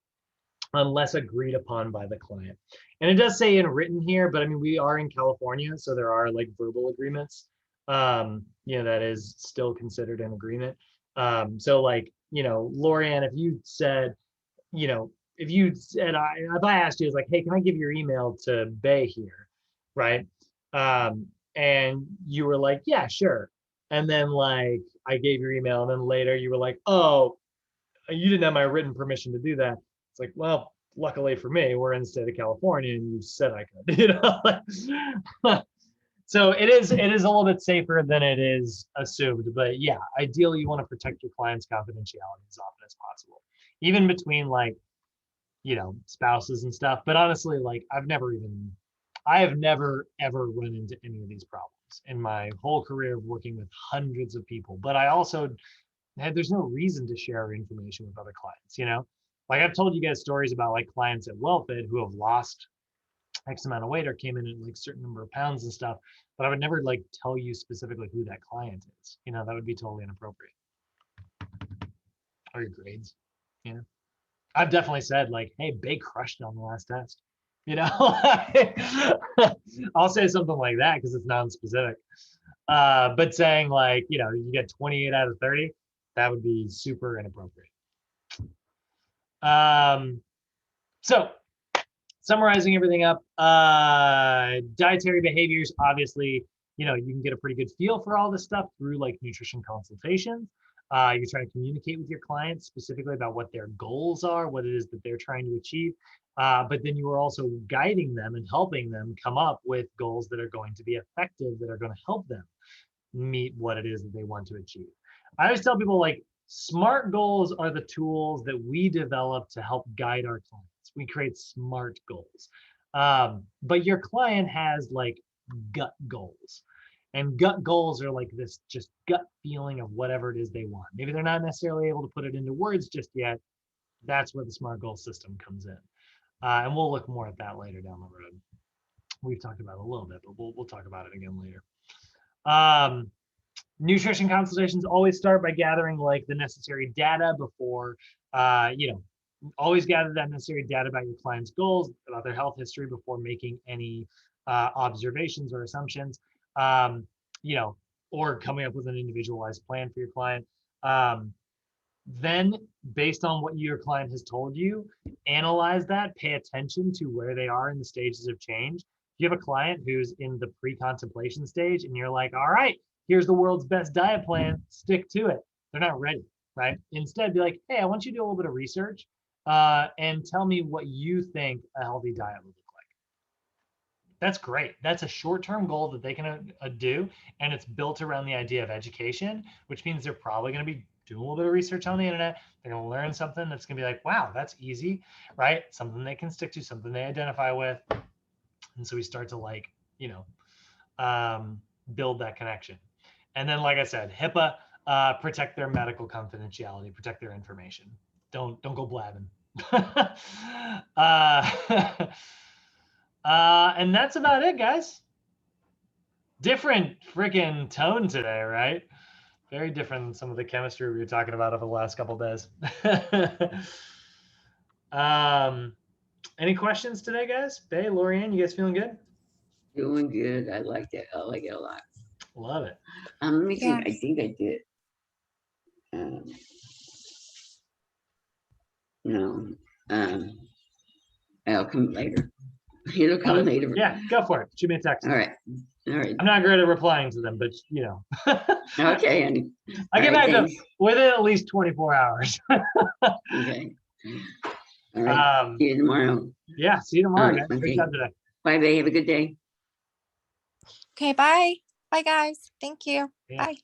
unless agreed upon by the client. And it does say in written here, but I mean, we are in California, so there are like verbal agreements. That is still considered an agreement. So like, Lorianne, if you said, if I asked you, it's like, hey, can I give your email to Bay here, right? And you were like, yeah, sure. And then like, I gave your email, and then later you were like, oh, you didn't have my written permission to do that. It's like, well, luckily for me, we're in the state of California, and you said I could, So it is a little bit safer than it is assumed, but yeah, ideally you want to protect your client's confidentiality as often as possible, even between like, spouses and stuff. But honestly, like I have never ever run into any of these problems in my whole career of working with hundreds of people. But I also there's no reason to share information with other clients, like I've told you guys stories about like clients at WellFit who have lost X amount of weight or came in at like a certain number of pounds and stuff, but I would never like tell you specifically who that client is. That would be totally inappropriate. Or your grades. I've definitely said like, hey, Bay crushed it on the last test. I'll say something like that because it's non-specific. But saying like, you get 28 out of 30, that would be super inappropriate. So summarizing everything up, dietary behaviors, obviously, you can get a pretty good feel for all this stuff through like nutrition consultations. You're trying to communicate with your clients specifically about what their goals are, what it is that they're trying to achieve. But then you are also guiding them and helping them come up with goals that are going to be effective, that are going to help them meet what it is that they want to achieve. I always tell people like SMART goals are the tools that we develop to help guide our clients. We create SMART goals. But your client has like gut goals. And gut goals are like this just gut feeling of whatever it is they want. Maybe they're not necessarily able to put it into words just yet. That's where the SMART goal system comes in. And we'll look more at that later down the road. We've talked about it a little bit, but we'll talk about it again later. Nutrition consultations always start by gathering like the necessary data before, always gather that necessary data about your client's goals, about their health history before making any observations or assumptions, or coming up with an individualized plan for your client. Then, based on what your client has told you, analyze that, pay attention to where they are in the stages of change. If you have a client who's in the pre-contemplation stage and you're like, all right, here's the world's best diet plan, stick to it. They're not ready, right? Instead, be like, hey, I want you to do a little bit of research and tell me what you think a healthy diet would look like. That's great. That's a short-term goal that they can do, and it's built around the idea of education, which means they're probably going to be doing a little bit of research on the internet. They're going to learn something that's going to be like, wow, that's easy, right? Something they can stick to, something they identify with. And so we start to build that connection. And then, like I said, HIPAA, protect their medical confidentiality, protect their information. Don't go blabbing. And that's about it, guys. Different freaking tone today, right? Very different than some of the chemistry we were talking about over the last couple of days. Any questions today, guys? Bay, Lorianne, you guys feeling good? Doing good. I like it. I like it a lot. Love it. Let me see. I think I did. No. I'll come later. It'll come later. Yeah, go for it. Shoot me a text. All right. All right. I'm not great at replying to them, but Okay. And I get back to within at least 24 hours. okay. All right. See you tomorrow. Yeah, see you tomorrow, guys. Okay. Great job today. Bye, babe. Have a good day. Okay, bye. Bye, guys. Thank you. Yeah. Bye.